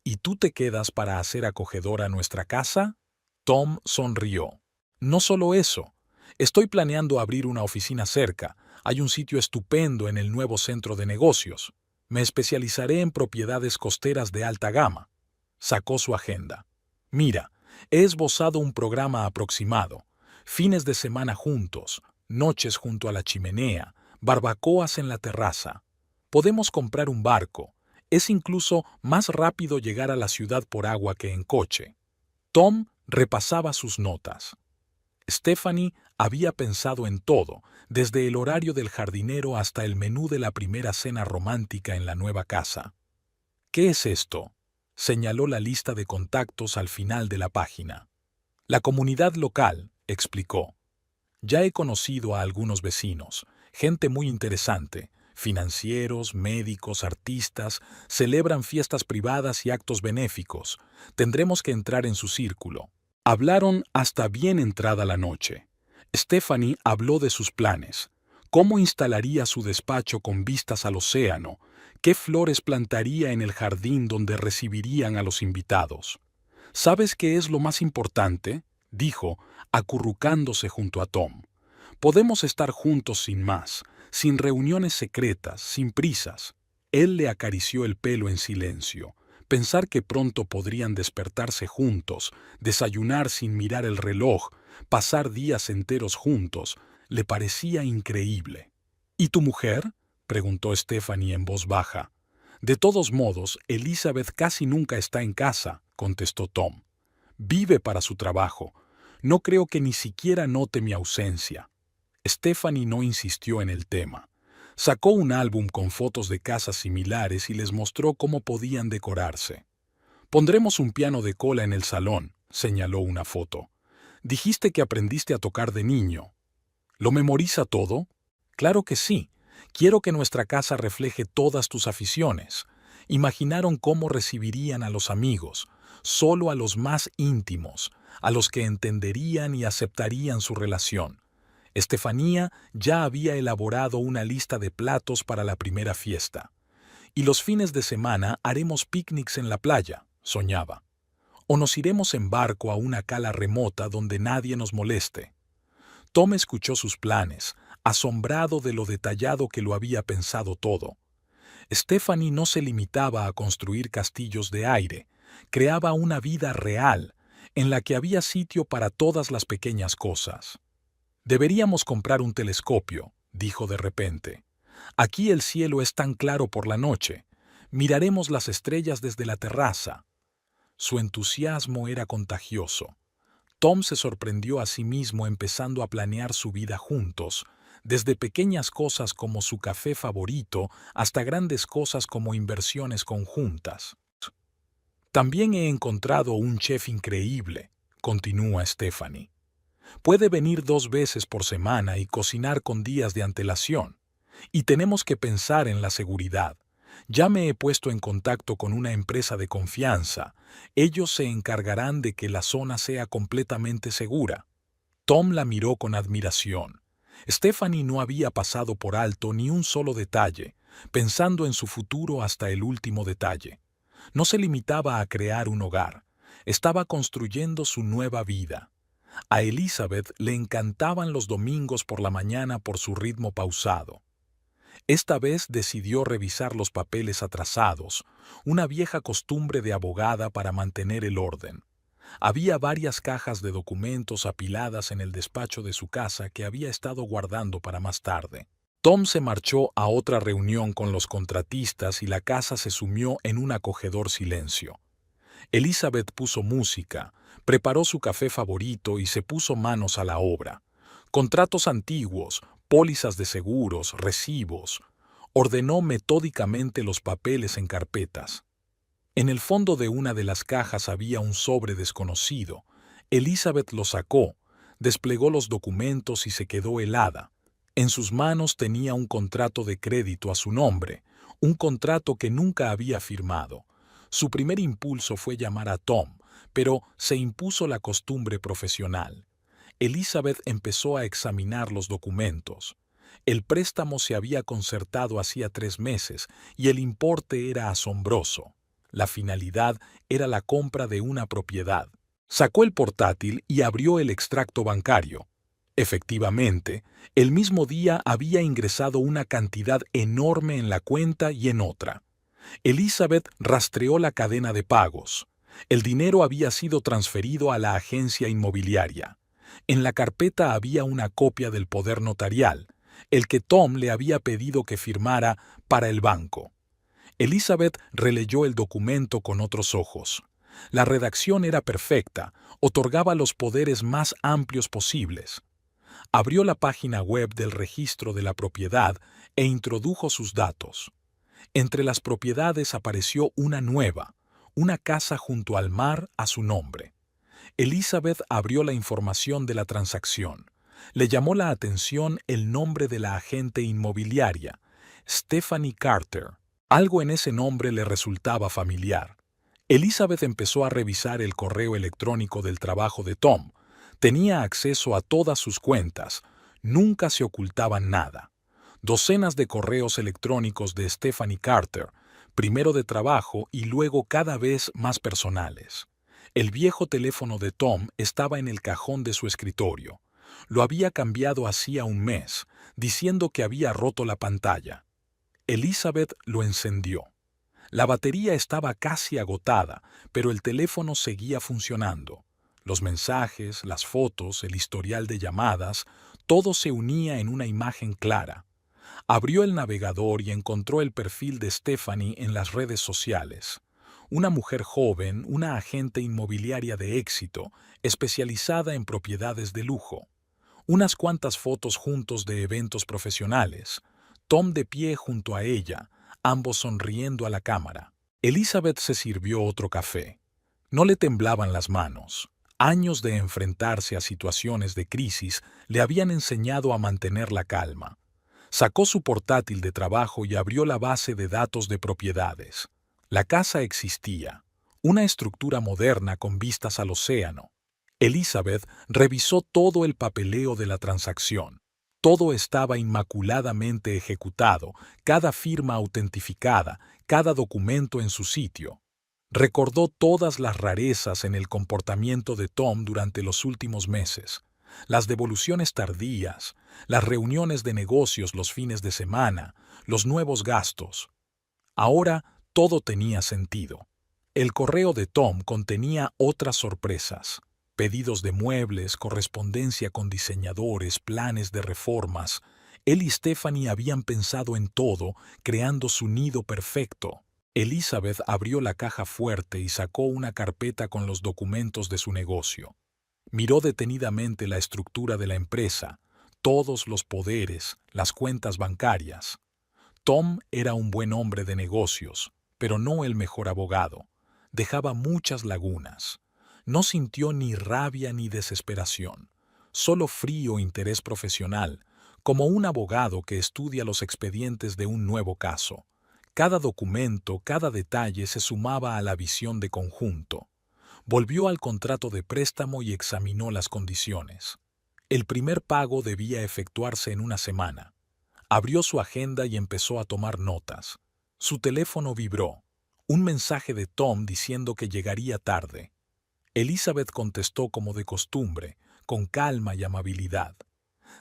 ¿Y tú te quedas para hacer acogedora nuestra casa?» Tom sonrió. «No solo eso. Estoy planeando abrir una oficina cerca. Hay un sitio estupendo en el nuevo centro de negocios. Me especializaré en propiedades costeras de alta gama». Sacó su agenda. «Mira, he esbozado un programa aproximado. Fines de semana juntos, noches junto a la chimenea, barbacoas en la terraza. Podemos comprar un barco. Es incluso más rápido llegar a la ciudad por agua que en coche». Tom repasaba sus notas. Stephanie había pensado en todo, desde el horario del jardinero hasta el menú de la primera cena romántica en la nueva casa. «¿Qué es esto?», señaló la lista de contactos al final de la página. «La comunidad local», explicó. «Ya he conocido a algunos vecinos, gente muy interesante, financieros, médicos, artistas, celebran fiestas privadas y actos benéficos. Tendremos que entrar en su círculo». Hablaron hasta bien entrada la noche. Stephanie habló de sus planes. Cómo instalaría su despacho con vistas al océano, qué flores plantaría en el jardín donde recibirían a los invitados. «¿Sabes qué es lo más importante?», dijo, acurrucándose junto a Tom. «Podemos estar juntos sin más, sin reuniones secretas, sin prisas». Él le acarició el pelo en silencio. Pensar que pronto podrían despertarse juntos, desayunar sin mirar el reloj, pasar días enteros juntos, le parecía increíble. «¿Y tu mujer?», preguntó Stephanie en voz baja. «De todos modos, Elizabeth casi nunca está en casa», contestó Tom. «Vive para su trabajo. No creo que ni siquiera note mi ausencia». Stephanie no insistió en el tema. Sacó un álbum con fotos de casas similares y les mostró cómo podían decorarse. «Pondremos un piano de cola en el salón», señaló una foto. «Dijiste que aprendiste a tocar de niño. ¿Lo memoriza todo?». «Claro que sí. Quiero que nuestra casa refleje todas tus aficiones». Imaginaron cómo recibirían a los amigos, solo a los más íntimos, a los que entenderían y aceptarían su relación. Estefanía ya había elaborado una lista de platos para la primera fiesta. «Y los fines de semana haremos picnics en la playa», soñaba. «O nos iremos en barco a una cala remota donde nadie nos moleste». Tom escuchó sus planes, asombrado de lo detallado que lo había pensado todo. Stephanie no se limitaba a construir castillos de aire, creaba una vida real, en la que había sitio para todas las pequeñas cosas. «Deberíamos comprar un telescopio», dijo de repente. «Aquí el cielo es tan claro por la noche. Miraremos las estrellas desde la terraza». Su entusiasmo era contagioso. Tom se sorprendió a sí mismo empezando a planear su vida juntos, desde pequeñas cosas como su café favorito hasta grandes cosas como inversiones conjuntas. «También he encontrado un chef increíble», continúa Stephanie. «Puede venir 2 veces por semana y cocinar con días de antelación. Y tenemos que pensar en la seguridad. Ya me he puesto en contacto con una empresa de confianza. Ellos se encargarán de que la zona sea completamente segura. Tom la miró con admiración. Stephanie no había pasado por alto ni un solo detalle, pensando en su futuro hasta el último detalle. No se limitaba a crear un hogar, estaba construyendo su nueva vida. A Elizabeth le encantaban los domingos por la mañana por su ritmo pausado. Esta vez decidió revisar los papeles atrasados, una vieja costumbre de abogada para mantener el orden. Había varias cajas de documentos apiladas en el despacho de su casa que había estado guardando para más tarde. Tom se marchó a otra reunión con los contratistas y la casa se sumió en un acogedor silencio. Elizabeth puso música, preparó su café favorito y se puso manos a la obra. Contratos antiguos, pólizas de seguros, recibos. Ordenó metódicamente los papeles en carpetas. En el fondo de una de las cajas había un sobre desconocido. Elizabeth lo sacó, desplegó los documentos y se quedó helada. En sus manos tenía un contrato de crédito a su nombre, un contrato que nunca había firmado. Su primer impulso fue llamar a Tom, pero se impuso la costumbre profesional. Elizabeth empezó a examinar los documentos. El préstamo se había concertado hacía 3 meses y el importe era asombroso. La finalidad era la compra de una propiedad. Sacó el portátil y abrió el extracto bancario. Efectivamente, el mismo día había ingresado una cantidad enorme en la cuenta y en otra. Elizabeth rastreó la cadena de pagos. El dinero había sido transferido a la agencia inmobiliaria. En la carpeta había una copia del poder notarial, el que Tom le había pedido que firmara para el banco. Elizabeth releyó el documento con otros ojos. La redacción era perfecta, otorgaba los poderes más amplios posibles. Abrió la página web del registro de la propiedad e introdujo sus datos. Entre las propiedades apareció una nueva, una casa junto al mar a su nombre. Elizabeth abrió la información de la transacción. Le llamó la atención el nombre de la agente inmobiliaria, Stephanie Carter. Algo en ese nombre le resultaba familiar. Elizabeth empezó a revisar el correo electrónico del trabajo de Tom. Tenía acceso a todas sus cuentas. Nunca se ocultaban nada. Docenas de correos electrónicos de Stephanie Carter, primero de trabajo y luego cada vez más personales. El viejo teléfono de Tom estaba en el cajón de su escritorio. Lo había cambiado hacía un mes, diciendo que había roto la pantalla. Elizabeth lo encendió. La batería estaba casi agotada, pero el teléfono seguía funcionando. Los mensajes, las fotos, el historial de llamadas, todo se unía en una imagen clara. Abrió el navegador y encontró el perfil de Stephanie en las redes sociales. Una mujer joven, una agente inmobiliaria de éxito, especializada en propiedades de lujo. Unas cuantas fotos juntos de eventos profesionales. Tom de pie junto a ella, ambos sonriendo a la cámara. Elizabeth se sirvió otro café. No le temblaban las manos. Años de enfrentarse a situaciones de crisis le habían enseñado a mantener la calma. Sacó su portátil de trabajo y abrió la base de datos de propiedades. La casa existía, una estructura moderna con vistas al océano. Elizabeth revisó todo el papeleo de la transacción. Todo estaba inmaculadamente ejecutado, cada firma autentificada, cada documento en su sitio. Recordó todas las rarezas en el comportamiento de Tom durante los últimos meses. Las devoluciones tardías, las reuniones de negocios los fines de semana, los nuevos gastos. Ahora todo tenía sentido. El correo de Tom contenía otras sorpresas. Pedidos de muebles, correspondencia con diseñadores, planes de reformas. Él y Stephanie habían pensado en todo, creando su nido perfecto. Elizabeth abrió la caja fuerte y sacó una carpeta con los documentos de su negocio. Miró detenidamente la estructura de la empresa, todos los poderes, las cuentas bancarias. Tom era un buen hombre de negocios, pero no el mejor abogado. Dejaba muchas lagunas. No sintió ni rabia ni desesperación, solo frío interés profesional, como un abogado que estudia los expedientes de un nuevo caso. Cada documento, cada detalle se sumaba a la visión de conjunto. Volvió al contrato de préstamo y examinó las condiciones. El primer pago debía efectuarse en una semana. Abrió su agenda y empezó a tomar notas. Su teléfono vibró. Un mensaje de Tom diciendo que llegaría tarde. Elizabeth contestó como de costumbre, con calma y amabilidad.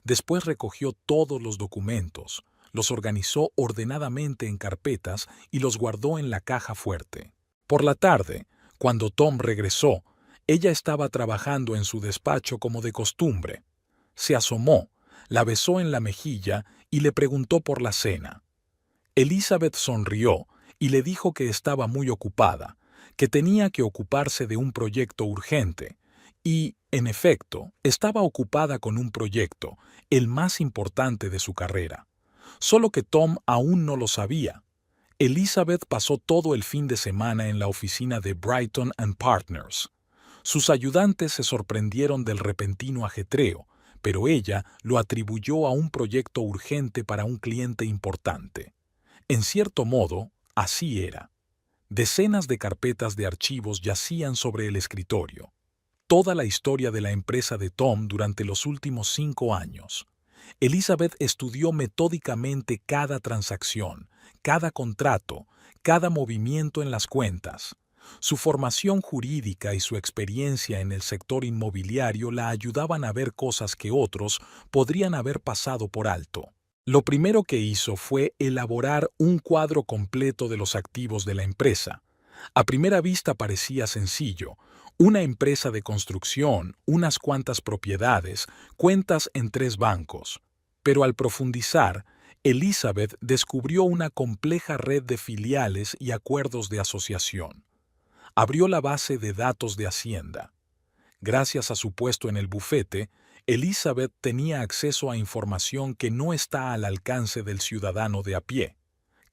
Después recogió todos los documentos, los organizó ordenadamente en carpetas y los guardó en la caja fuerte. Por la tarde, cuando Tom regresó, ella estaba trabajando en su despacho como de costumbre. Se asomó, la besó en la mejilla y le preguntó por la cena. Elizabeth sonrió y le dijo que estaba muy ocupada, que tenía que ocuparse de un proyecto urgente, y, en efecto, estaba ocupada con un proyecto, el más importante de su carrera. Solo que Tom aún no lo sabía. Elizabeth pasó todo el fin de semana en la oficina de Brighton and Partners. Sus ayudantes se sorprendieron del repentino ajetreo, pero ella lo atribuyó a un proyecto urgente para un cliente importante. En cierto modo, así era. Decenas de carpetas de archivos yacían sobre el escritorio. Toda la historia de la empresa de Tom durante los últimos 5 años. Elizabeth estudió metódicamente cada transacción, cada contrato, cada movimiento en las cuentas. Su formación jurídica y su experiencia en el sector inmobiliario la ayudaban a ver cosas que otros podrían haber pasado por alto. Lo primero que hizo fue elaborar un cuadro completo de los activos de la empresa. A primera vista parecía sencillo: una empresa de construcción, unas cuantas propiedades, cuentas en 3 bancos. Pero al profundizar, Elizabeth descubrió una compleja red de filiales y acuerdos de asociación. Abrió la base de datos de Hacienda. Gracias a su puesto en el bufete, Elizabeth tenía acceso a información que no está al alcance del ciudadano de a pie.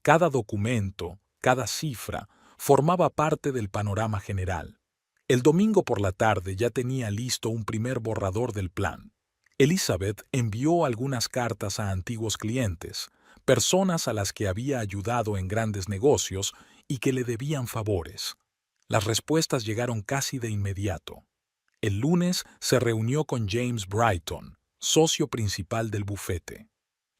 Cada documento, cada cifra, formaba parte del panorama general. El domingo por la tarde ya tenía listo un primer borrador del plan. Elizabeth envió algunas cartas a antiguos clientes, personas a las que había ayudado en grandes negocios y que le debían favores. Las respuestas llegaron casi de inmediato. El lunes se reunió con James Brighton, socio principal del bufete.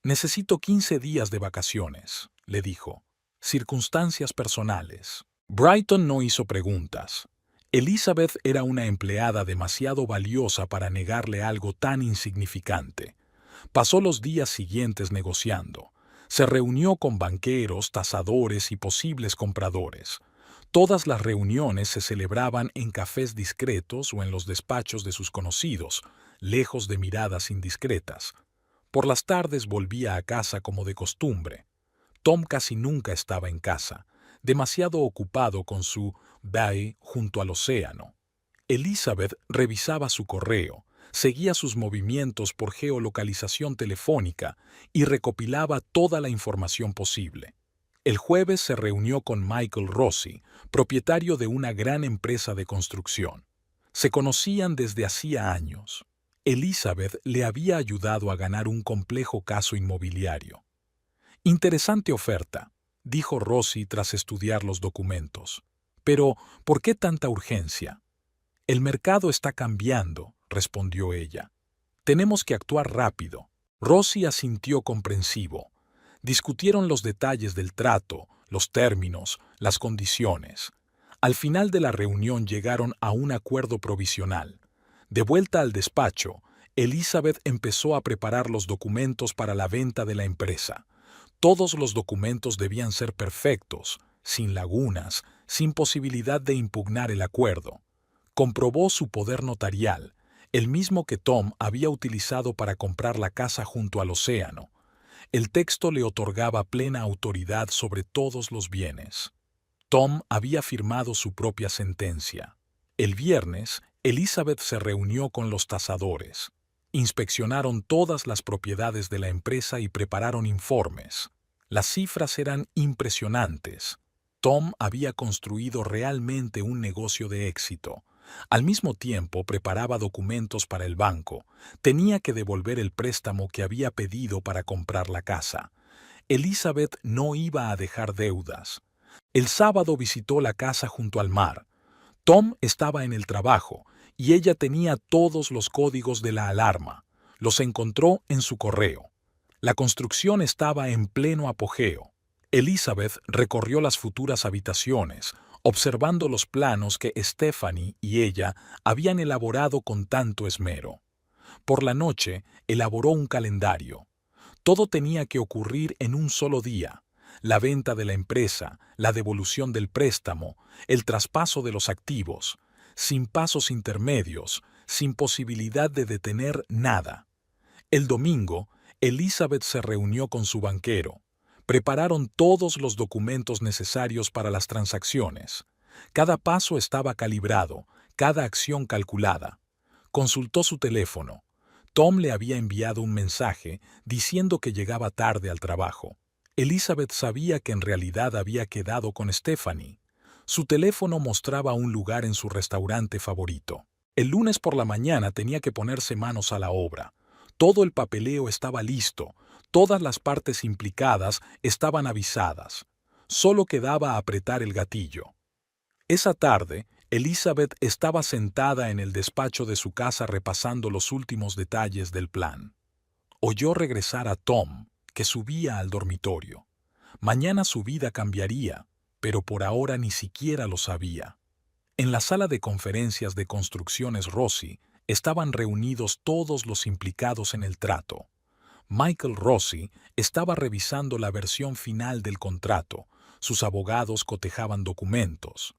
«Necesito 15 días de vacaciones», le dijo. «Circunstancias personales». Brighton no hizo preguntas. Elizabeth era una empleada demasiado valiosa para negarle algo tan insignificante. Pasó los días siguientes negociando. Se reunió con banqueros, tasadores y posibles compradores. Todas las reuniones se celebraban en cafés discretos o en los despachos de sus conocidos, lejos de miradas indiscretas. Por las tardes volvía a casa como de costumbre. Tom casi nunca estaba en casa, demasiado ocupado con su bay junto al océano. Elizabeth revisaba su correo, seguía sus movimientos por geolocalización telefónica y recopilaba toda la información posible. El jueves se reunió con Michael Rossi, propietario de una gran empresa de construcción. Se conocían desde hacía años. Elizabeth le había ayudado a ganar un complejo caso inmobiliario. «Interesante oferta», dijo Rossi tras estudiar los documentos. «Pero, ¿por qué tanta urgencia?» «El mercado está cambiando», respondió ella. «Tenemos que actuar rápido». Rossi asintió comprensivo. Discutieron los detalles del trato, los términos, las condiciones. Al final de la reunión llegaron a un acuerdo provisional. De vuelta al despacho, Elizabeth empezó a preparar los documentos para la venta de la empresa. Todos los documentos debían ser perfectos, sin lagunas, sin posibilidad de impugnar el acuerdo. Comprobó su poder notarial, el mismo que Tom había utilizado para comprar la casa junto al océano. El texto le otorgaba plena autoridad sobre todos los bienes. Tom había firmado su propia sentencia. El viernes, Elizabeth se reunió con los tasadores. Inspeccionaron todas las propiedades de la empresa y prepararon informes. Las cifras eran impresionantes. Tom había construido realmente un negocio de éxito. Al mismo tiempo preparaba documentos para el banco. Tenía que devolver el préstamo que había pedido para comprar la casa. Elizabeth no iba a dejar deudas. El sábado visitó la casa junto al mar. Tom estaba en el trabajo y ella tenía todos los códigos de la alarma. Los encontró en su correo. La construcción estaba en pleno apogeo. Elizabeth recorrió las futuras habitaciones, observando los planos que Stephanie y ella habían elaborado con tanto esmero. Por la noche, elaboró un calendario. Todo tenía que ocurrir en un solo día: la venta de la empresa, la devolución del préstamo, el traspaso de los activos, sin pasos intermedios, sin posibilidad de detener nada. El domingo, Elizabeth se reunió con su banquero. Prepararon todos los documentos necesarios para las transacciones. Cada paso estaba calibrado, cada acción calculada. Consultó su teléfono. Tom le había enviado un mensaje diciendo que llegaba tarde al trabajo. Elizabeth sabía que en realidad había quedado con Stephanie. Su teléfono mostraba un lugar en su restaurante favorito. El lunes por la mañana tenía que ponerse manos a la obra. Todo el papeleo estaba listo, todas las partes implicadas estaban avisadas. Solo quedaba apretar el gatillo. Esa tarde, Elizabeth estaba sentada en el despacho de su casa repasando los últimos detalles del plan. Oyó regresar a Tom, que subía al dormitorio. Mañana su vida cambiaría, pero por ahora ni siquiera lo sabía. En la sala de conferencias de Construcciones Rossi estaban reunidos todos los implicados en el trato. Michael Rossi estaba revisando la versión final del contrato. Sus abogados cotejaban documentos.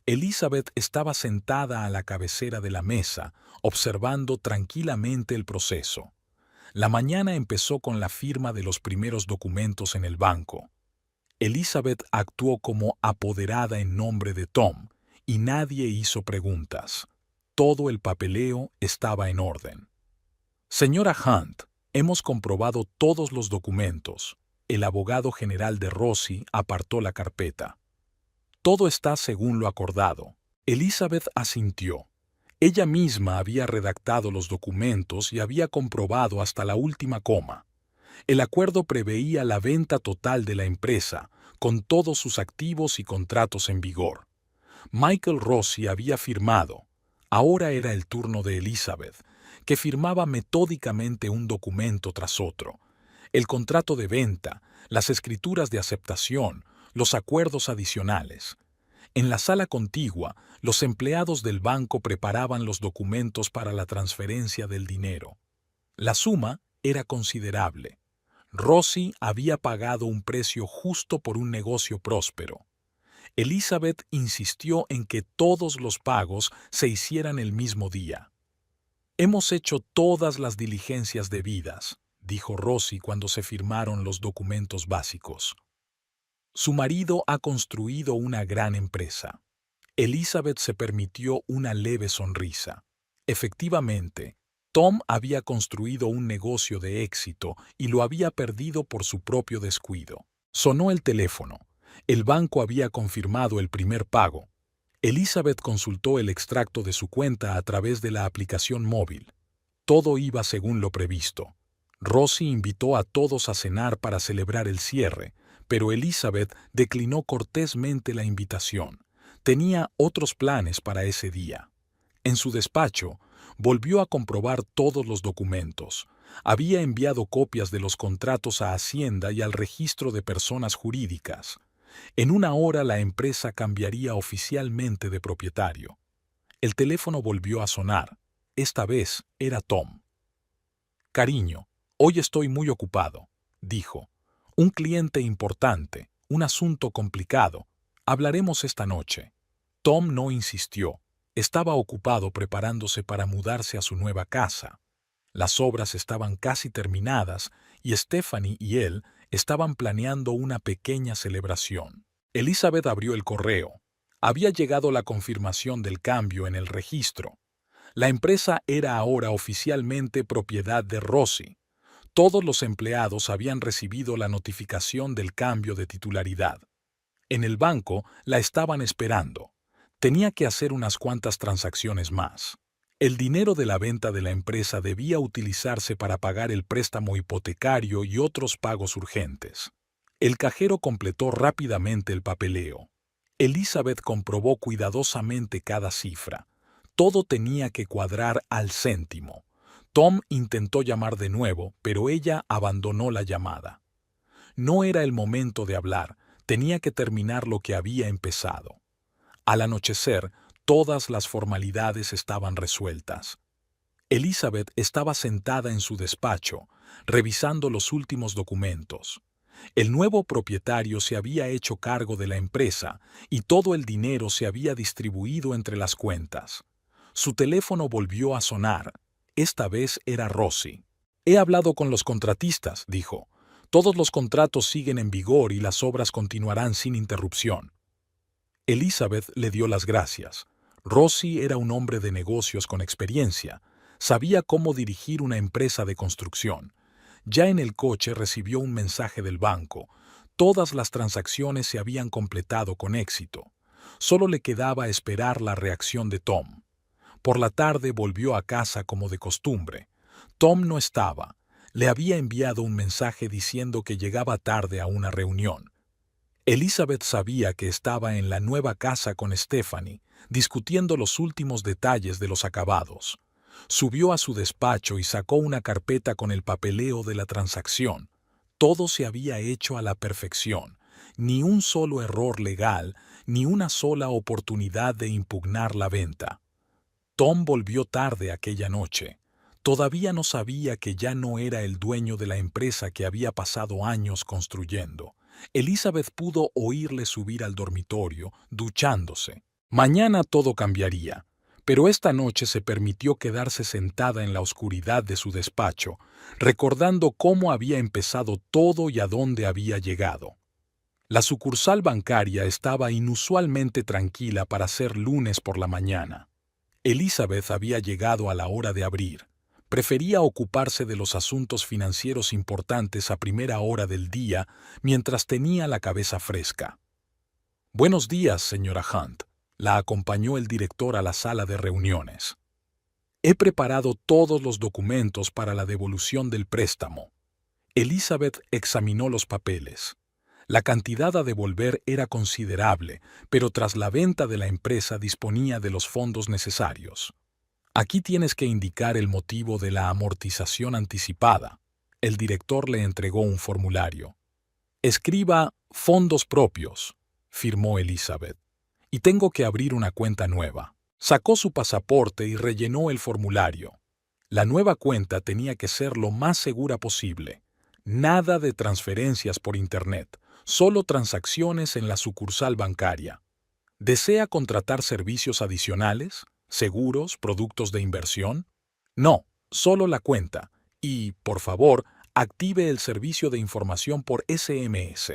Elizabeth estaba sentada a la cabecera de la mesa, observando tranquilamente el proceso. La mañana empezó con la firma de los primeros documentos en el banco. Elizabeth actuó como apoderada en nombre de Tom, y nadie hizo preguntas. Todo el papeleo estaba en orden. Señora Hunt, hemos comprobado todos los documentos. El abogado general de Rossi apartó la carpeta. Todo está según lo acordado. Elizabeth asintió. Ella misma había redactado los documentos y había comprobado hasta la última coma. El acuerdo preveía la venta total de la empresa, con todos sus activos y contratos en vigor. Michael Rossi había firmado. Ahora era el turno de Elizabeth, que firmaba metódicamente un documento tras otro. El contrato de venta, las escrituras de aceptación, los acuerdos adicionales. En la sala contigua, los empleados del banco preparaban los documentos para la transferencia del dinero. La suma era considerable. Rossi había pagado un precio justo por un negocio próspero. Elizabeth insistió en que todos los pagos se hicieran el mismo día. «Hemos hecho todas las diligencias debidas», dijo Rossi cuando se firmaron los documentos básicos. Su marido ha construido una gran empresa. Elizabeth se permitió una leve sonrisa. Efectivamente, Tom había construido un negocio de éxito y lo había perdido por su propio descuido. Sonó el teléfono. El banco había confirmado el primer pago. Elizabeth consultó el extracto de su cuenta a través de la aplicación móvil. Todo iba según lo previsto. Rossi invitó a todos a cenar para celebrar el cierre, pero Elizabeth declinó cortésmente la invitación. Tenía otros planes para ese día. En su despacho, volvió a comprobar todos los documentos. Había enviado copias de los contratos a Hacienda y al registro de personas jurídicas. En una hora la empresa cambiaría oficialmente de propietario. El teléfono volvió a sonar. Esta vez era Tom. «Cariño, hoy estoy muy ocupado», dijo. «Un cliente importante, un asunto complicado. Hablaremos esta noche». Tom no insistió. Estaba ocupado preparándose para mudarse a su nueva casa. Las obras estaban casi terminadas y Stephanie y él estaban planeando una pequeña celebración. Elizabeth abrió el correo. Había llegado la confirmación del cambio en el registro. La empresa era ahora oficialmente propiedad de Rossi. Todos los empleados habían recibido la notificación del cambio de titularidad. En el banco la estaban esperando. Tenía que hacer unas cuantas transacciones más. El dinero de la venta de la empresa debía utilizarse para pagar el préstamo hipotecario y otros pagos urgentes. El cajero completó rápidamente el papeleo. Elizabeth comprobó cuidadosamente cada cifra. Todo tenía que cuadrar al céntimo. Tom intentó llamar de nuevo, pero ella abandonó la llamada. No era el momento de hablar, tenía que terminar lo que había empezado. Al anochecer, todas las formalidades estaban resueltas. Elizabeth estaba sentada en su despacho, revisando los últimos documentos. El nuevo propietario se había hecho cargo de la empresa y todo el dinero se había distribuido entre las cuentas. Su teléfono volvió a sonar. Esta vez era Rosie. «He hablado con los contratistas», dijo. «Todos los contratos siguen en vigor y las obras continuarán sin interrupción». Elizabeth le dio las gracias. Rosie era un hombre de negocios con experiencia. Sabía cómo dirigir una empresa de construcción. Ya en el coche recibió un mensaje del banco. Todas las transacciones se habían completado con éxito. Solo le quedaba esperar la reacción de Tom. Por la tarde volvió a casa como de costumbre. Tom no estaba. Le había enviado un mensaje diciendo que llegaba tarde a una reunión. Elizabeth sabía que estaba en la nueva casa con Stephanie, discutiendo los últimos detalles de los acabados. Subió a su despacho y sacó una carpeta con el papeleo de la transacción. Todo se había hecho a la perfección. Ni un solo error legal, ni una sola oportunidad de impugnar la venta. Tom volvió tarde aquella noche. Todavía no sabía que ya no era el dueño de la empresa que había pasado años construyendo. Elizabeth pudo oírle subir al dormitorio, duchándose. Mañana todo cambiaría, pero esta noche se permitió quedarse sentada en la oscuridad de su despacho, recordando cómo había empezado todo y a dónde había llegado. La sucursal bancaria estaba inusualmente tranquila para ser lunes por la mañana. Elizabeth había llegado a la hora de abrir. Prefería ocuparse de los asuntos financieros importantes a primera hora del día mientras tenía la cabeza fresca. «Buenos días, señora Hunt», la acompañó el director a la sala de reuniones. «He preparado todos los documentos para la devolución del préstamo». Elizabeth examinó los papeles. La cantidad a devolver era considerable, pero tras la venta de la empresa disponía de los fondos necesarios. «Aquí tienes que indicar el motivo de la amortización anticipada». El director le entregó un formulario. «Escriba fondos propios», firmó Elizabeth. «Y tengo que abrir una cuenta nueva». Sacó su pasaporte y rellenó el formulario. La nueva cuenta tenía que ser lo más segura posible. Nada de transferencias por Internet, solo transacciones en la sucursal bancaria. ¿Desea contratar servicios adicionales? ¿Seguros, productos de inversión? No, solo la cuenta. Y, por favor, active el servicio de información por SMS.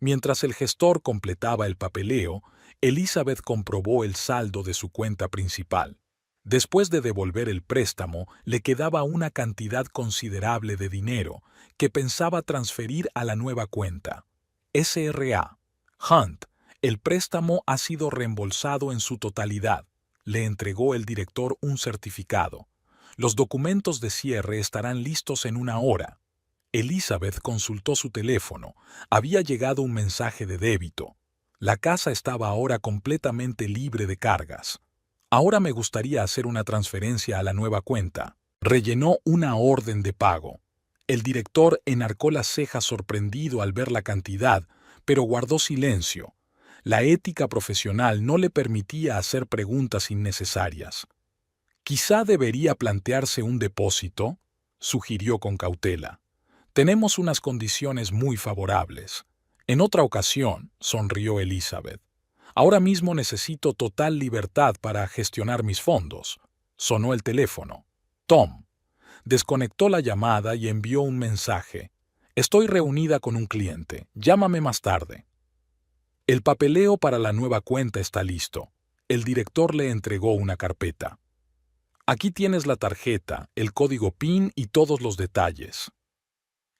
Mientras el gestor completaba el papeleo, Elizabeth comprobó el saldo de su cuenta principal. Después de devolver el préstamo, le quedaba una cantidad considerable de dinero que pensaba transferir a la nueva cuenta. SRA. Hunt, el préstamo ha sido reembolsado en su totalidad. Le entregó el director un certificado. Los documentos de cierre estarán listos en una hora. Elizabeth consultó su teléfono. Había llegado un mensaje de débito. La casa estaba ahora completamente libre de cargas. Ahora me gustaría hacer una transferencia a la nueva cuenta. Rellenó una orden de pago. El director enarcó las cejas sorprendido al ver la cantidad, pero guardó silencio. La ética profesional no le permitía hacer preguntas innecesarias. «Quizá debería plantearse un depósito», sugirió con cautela. «Tenemos unas condiciones muy favorables». «En otra ocasión», sonrió Elizabeth. «Ahora mismo necesito total libertad para gestionar mis fondos». Sonó el teléfono. Tom. Desconectó la llamada y envió un mensaje. «Estoy reunida con un cliente. Llámame más tarde». El papeleo para la nueva cuenta está listo. El director le entregó una carpeta. «Aquí tienes la tarjeta, el código PIN y todos los detalles».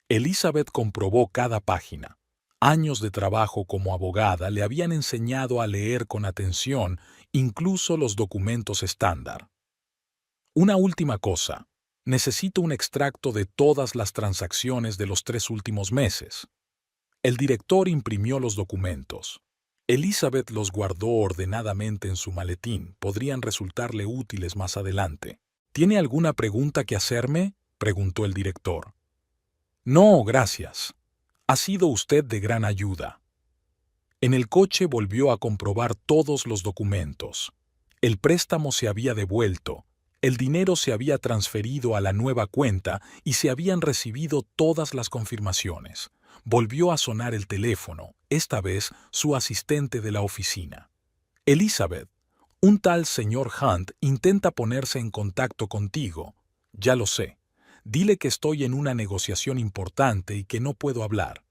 Elizabeth comprobó cada página. Años de trabajo como abogada le habían enseñado a leer con atención incluso los documentos estándar. «Una última cosa. Necesito un extracto de todas las transacciones de los 3 últimos meses». El director imprimió los documentos. Elizabeth los guardó ordenadamente en su maletín. Podrían resultarle útiles más adelante. ¿Tiene alguna pregunta que hacerme?, preguntó el director. No, gracias. Ha sido usted de gran ayuda. En el coche volvió a comprobar todos los documentos. El préstamo se había devuelto, el dinero se había transferido a la nueva cuenta y se habían recibido todas las confirmaciones. Volvió a sonar el teléfono, esta vez su asistente de la oficina. Elizabeth, un tal señor Hunt intenta ponerse en contacto contigo. Ya lo sé. Dile que estoy en una negociación importante y que no puedo hablar.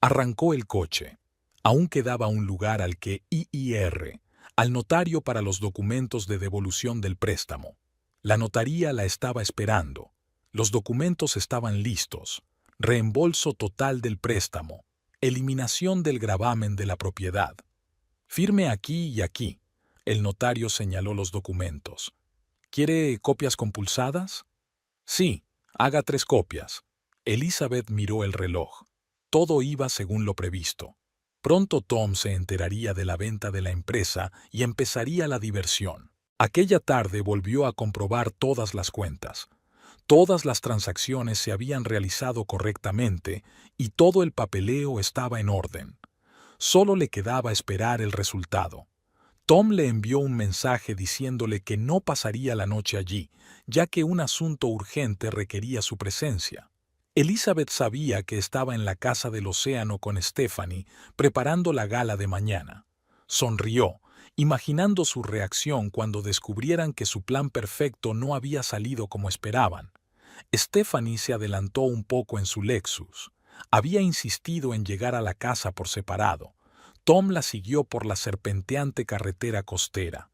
Arrancó el coche. Aún quedaba un lugar al que ir, al notario para los documentos de devolución del préstamo. La notaría la estaba esperando. Los documentos estaban listos. Reembolso total del préstamo. Eliminación del gravamen de la propiedad. Firme aquí y aquí. El notario señaló los documentos. ¿Quiere copias compulsadas? Sí, haga 3 copias. Elizabeth miró el reloj. Todo iba según lo previsto. Pronto Tom se enteraría de la venta de la empresa y empezaría la diversión. Aquella tarde volvió a comprobar todas las cuentas. Todas las transacciones se habían realizado correctamente y todo el papeleo estaba en orden. Solo le quedaba esperar el resultado. Tom le envió un mensaje diciéndole que no pasaría la noche allí, ya que un asunto urgente requería su presencia. Elizabeth sabía que estaba en la casa del océano con Stephanie, preparando la gala de mañana. Sonrió, imaginando su reacción cuando descubrieran que su plan perfecto no había salido como esperaban. Stephanie se adelantó un poco en su Lexus. Había insistido en llegar a la casa por separado. Tom la siguió por la serpenteante carretera costera.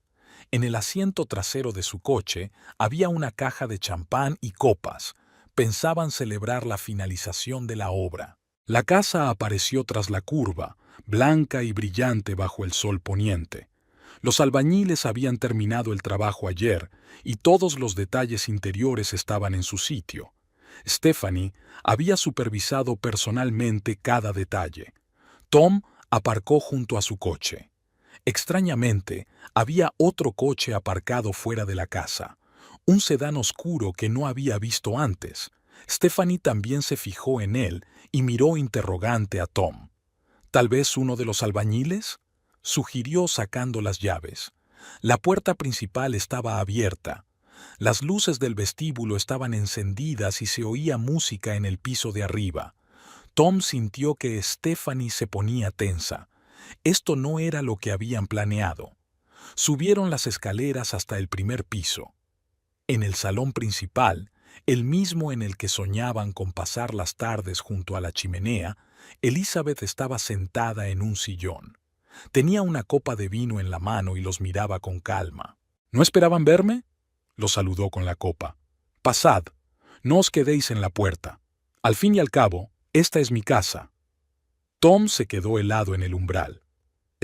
En el asiento trasero de su coche había una caja de champán y copas. Pensaban celebrar la finalización de la obra. La casa apareció tras la curva, blanca y brillante bajo el sol poniente. Los albañiles habían terminado el trabajo ayer y todos los detalles interiores estaban en su sitio. Stephanie había supervisado personalmente cada detalle. Tom aparcó junto a su coche. Extrañamente, había otro coche aparcado fuera de la casa, un sedán oscuro que no había visto antes. Stephanie también se fijó en él y miró interrogante a Tom. ¿Tal vez uno de los albañiles?, sugirió sacando las llaves. La puerta principal estaba abierta. Las luces del vestíbulo estaban encendidas y se oía música en el piso de arriba. Tom sintió que Stephanie se ponía tensa. Esto no era lo que habían planeado. Subieron las escaleras hasta el primer piso. En el salón principal, el mismo en el que soñaban con pasar las tardes junto a la chimenea, Elizabeth estaba sentada en un sillón. Tenía una copa de vino en la mano y los miraba con calma. ¿No esperaban verme?, los saludó con la copa. Pasad, no os quedéis en la puerta. Al fin y al cabo, esta es mi casa. Tom se quedó helado en el umbral.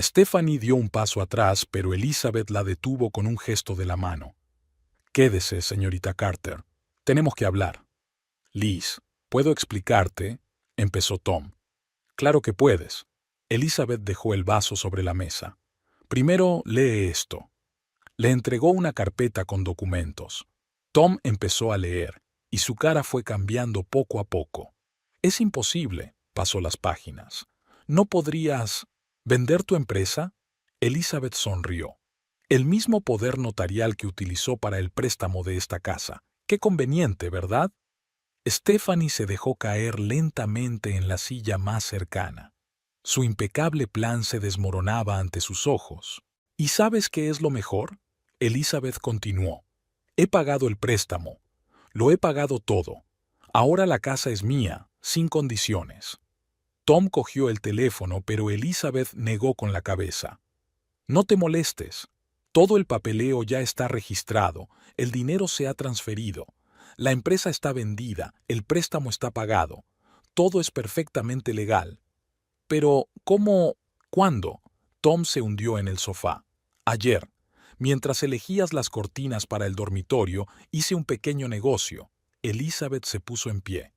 Stephanie dio un paso atrás, pero Elizabeth la detuvo con un gesto de la mano. Quédese, señorita Carter. Tenemos que hablar. Liz, ¿puedo explicarte?, empezó Tom. Claro que puedes. Elizabeth dejó el vaso sobre la mesa. Primero, lee esto. Le entregó una carpeta con documentos. Tom empezó a leer, y su cara fue cambiando poco a poco. Es imposible, pasó las páginas. ¿No podrías vender tu empresa? Elizabeth sonrió. El mismo poder notarial que utilizó para el préstamo de esta casa. Qué conveniente, ¿verdad? Stephanie se dejó caer lentamente en la silla más cercana. Su impecable plan se desmoronaba ante sus ojos. ¿Y sabes qué es lo mejor?, Elizabeth continuó. He pagado el préstamo. Lo he pagado todo. Ahora la casa es mía, sin condiciones. Tom cogió el teléfono, pero Elizabeth negó con la cabeza. No te molestes. Todo el papeleo ya está registrado, el dinero se ha transferido. La empresa está vendida, el préstamo está pagado. Todo es perfectamente legal. Pero, ¿cómo? ¿Cuándo? Tom se hundió en el sofá. Ayer. Mientras elegías las cortinas para el dormitorio, hice un pequeño negocio. Elizabeth se puso en pie.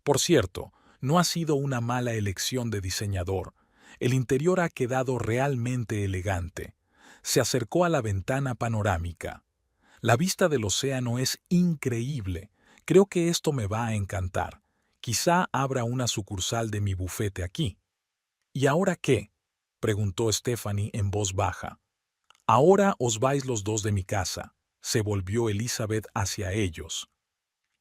Por cierto, No ha sido una mala elección de diseñador. El interior ha quedado realmente elegante. Se acercó a la ventana panorámica. La vista del océano es increíble. Creo que esto me va a encantar. Quizá abra una sucursal de mi bufete aquí. ¿Y ahora qué?, preguntó Stephanie en voz baja. Ahora os vais los dos de mi casa, se volvió Elizabeth hacia ellos.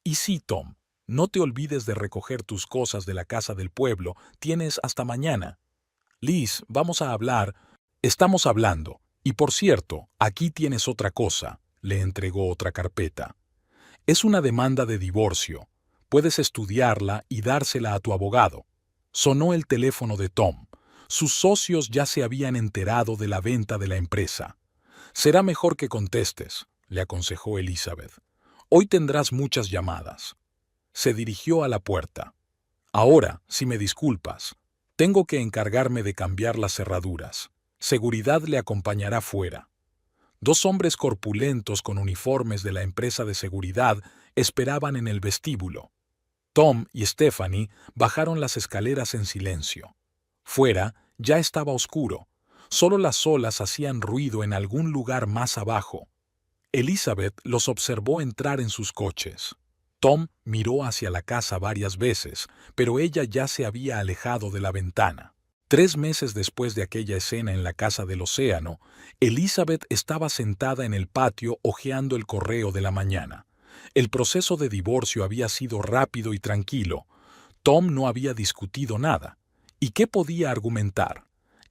Y sí, Tom, no te olvides de recoger tus cosas de la casa del pueblo, tienes hasta mañana. Liz, vamos a hablar. Estamos hablando. Y por cierto, aquí tienes otra cosa, le entregó otra carpeta. Es una demanda de divorcio. Puedes estudiarla y dársela a tu abogado. Sonó el teléfono de Tom. Sus socios ya se habían enterado de la venta de la empresa. Será mejor que contestes, le aconsejó Elizabeth. Hoy tendrás muchas llamadas. Se dirigió a la puerta. Ahora, si me disculpas, tengo que encargarme de cambiar las cerraduras. Seguridad le acompañará fuera. Dos hombres corpulentos con uniformes de la empresa de seguridad esperaban en el vestíbulo. Tom y Stephanie bajaron las escaleras en silencio. Fuera ya estaba oscuro. Solo las olas hacían ruido en algún lugar más abajo. Elizabeth los observó entrar en sus coches. Tom miró hacia la casa varias veces, pero ella ya se había alejado de la ventana. 3 meses después de aquella escena en la casa del océano, Elizabeth estaba sentada en el patio hojeando el correo de la mañana. El proceso de divorcio había sido rápido y tranquilo. Tom no había discutido nada. ¿Y qué podía argumentar?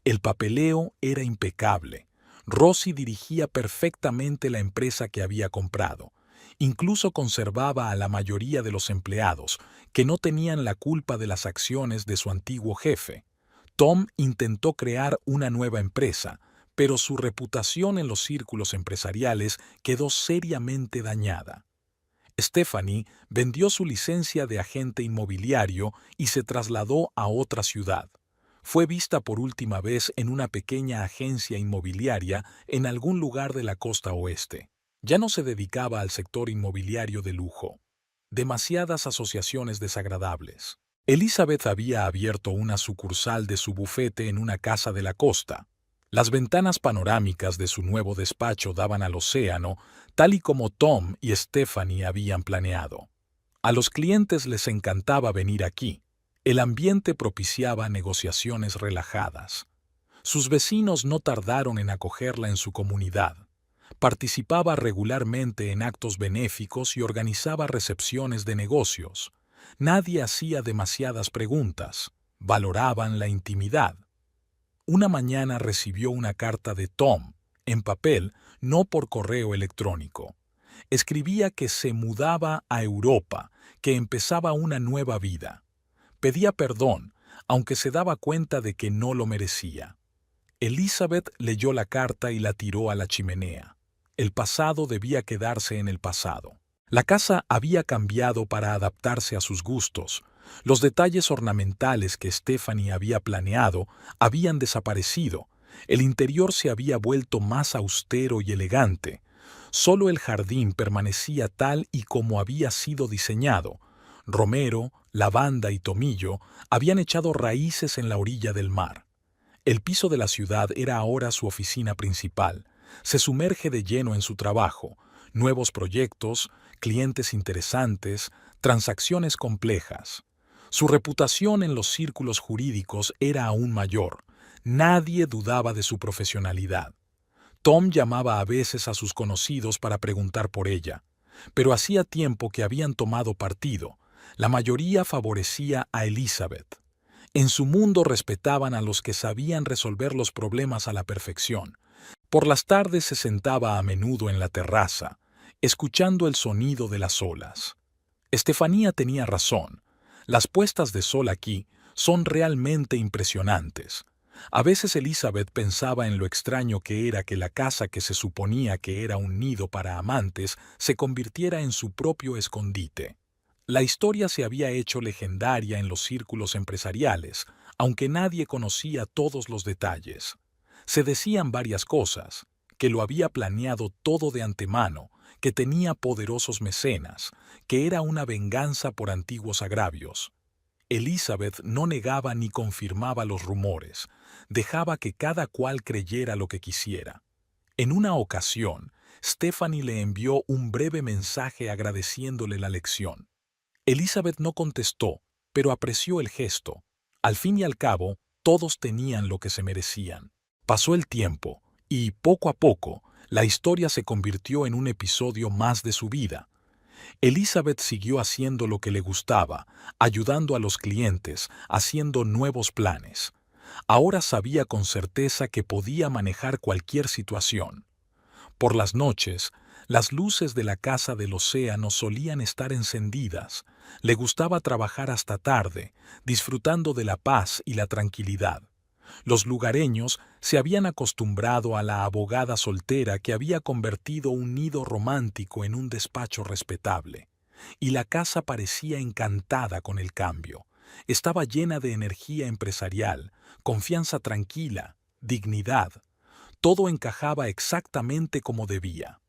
El papeleo era impecable. Rosie dirigía perfectamente la empresa que había comprado. Incluso conservaba a la mayoría de los empleados, que no tenían la culpa de las acciones de su antiguo jefe. Tom intentó crear una nueva empresa, pero su reputación en los círculos empresariales quedó seriamente dañada. Stephanie vendió su licencia de agente inmobiliario y se trasladó a otra ciudad. Fue vista por última vez en una pequeña agencia inmobiliaria en algún lugar de la costa oeste. Ya no se dedicaba al sector inmobiliario de lujo. Demasiadas asociaciones desagradables. Elizabeth había abierto una sucursal de su bufete en una casa de la costa. Las ventanas panorámicas de su nuevo despacho daban al océano, tal y como Tom y Stephanie habían planeado. A los clientes les encantaba venir aquí. El ambiente propiciaba negociaciones relajadas. Sus vecinos no tardaron en acogerla en su comunidad. Participaba regularmente en actos benéficos y organizaba recepciones de negocios. Nadie hacía demasiadas preguntas. Valoraban la intimidad. Una mañana recibió una carta de Tom, en papel, no por correo electrónico. Escribía que se mudaba a Europa, que empezaba una nueva vida. Pedía perdón, aunque se daba cuenta de que no lo merecía. Elizabeth leyó la carta y la tiró a la chimenea. El pasado debía quedarse en el pasado. La casa había cambiado para adaptarse a sus gustos. Los detalles ornamentales que Stephanie había planeado habían desaparecido. El interior se había vuelto más austero y elegante. Solo el jardín permanecía tal y como había sido diseñado. Romero, lavanda y tomillo habían echado raíces en la orilla del mar. El piso de la ciudad era ahora su oficina principal. Se sumerge de lleno en su trabajo. Nuevos proyectos, clientes interesantes, transacciones complejas. Su reputación en los círculos jurídicos era aún mayor. Nadie dudaba de su profesionalidad. Tom llamaba a veces a sus conocidos para preguntar por ella, pero hacía tiempo que habían tomado partido. La mayoría favorecía a Elizabeth. En su mundo respetaban a los que sabían resolver los problemas a la perfección. Por las tardes se sentaba a menudo en la terraza, escuchando el sonido de las olas. Estefanía tenía razón. Las puestas de sol aquí son realmente impresionantes. A veces Elizabeth pensaba en lo extraño que era que la casa que se suponía que era un nido para amantes se convirtiera en su propio escondite. La historia se había hecho legendaria en los círculos empresariales, aunque nadie conocía todos los detalles. Se decían varias cosas, que lo había planeado todo de antemano, que tenía poderosos mecenas, que era una venganza por antiguos agravios. Elizabeth no negaba ni confirmaba los rumores, dejaba que cada cual creyera lo que quisiera. En una ocasión, Stephanie le envió un breve mensaje agradeciéndole la lección. Elizabeth no contestó, pero apreció el gesto. Al fin y al cabo, todos tenían lo que se merecían. Pasó el tiempo, y poco a poco, la historia se convirtió en un episodio más de su vida. Elizabeth siguió haciendo lo que le gustaba, ayudando a los clientes, haciendo nuevos planes. Ahora sabía con certeza que podía manejar cualquier situación. Por las noches, las luces de la casa del océano solían estar encendidas. Le gustaba trabajar hasta tarde, disfrutando de la paz y la tranquilidad. Los lugareños se habían acostumbrado a la abogada soltera que había convertido un nido romántico en un despacho respetable. Y la casa parecía encantada con el cambio. Estaba llena de energía empresarial, confianza tranquila, dignidad. Todo encajaba exactamente como debía.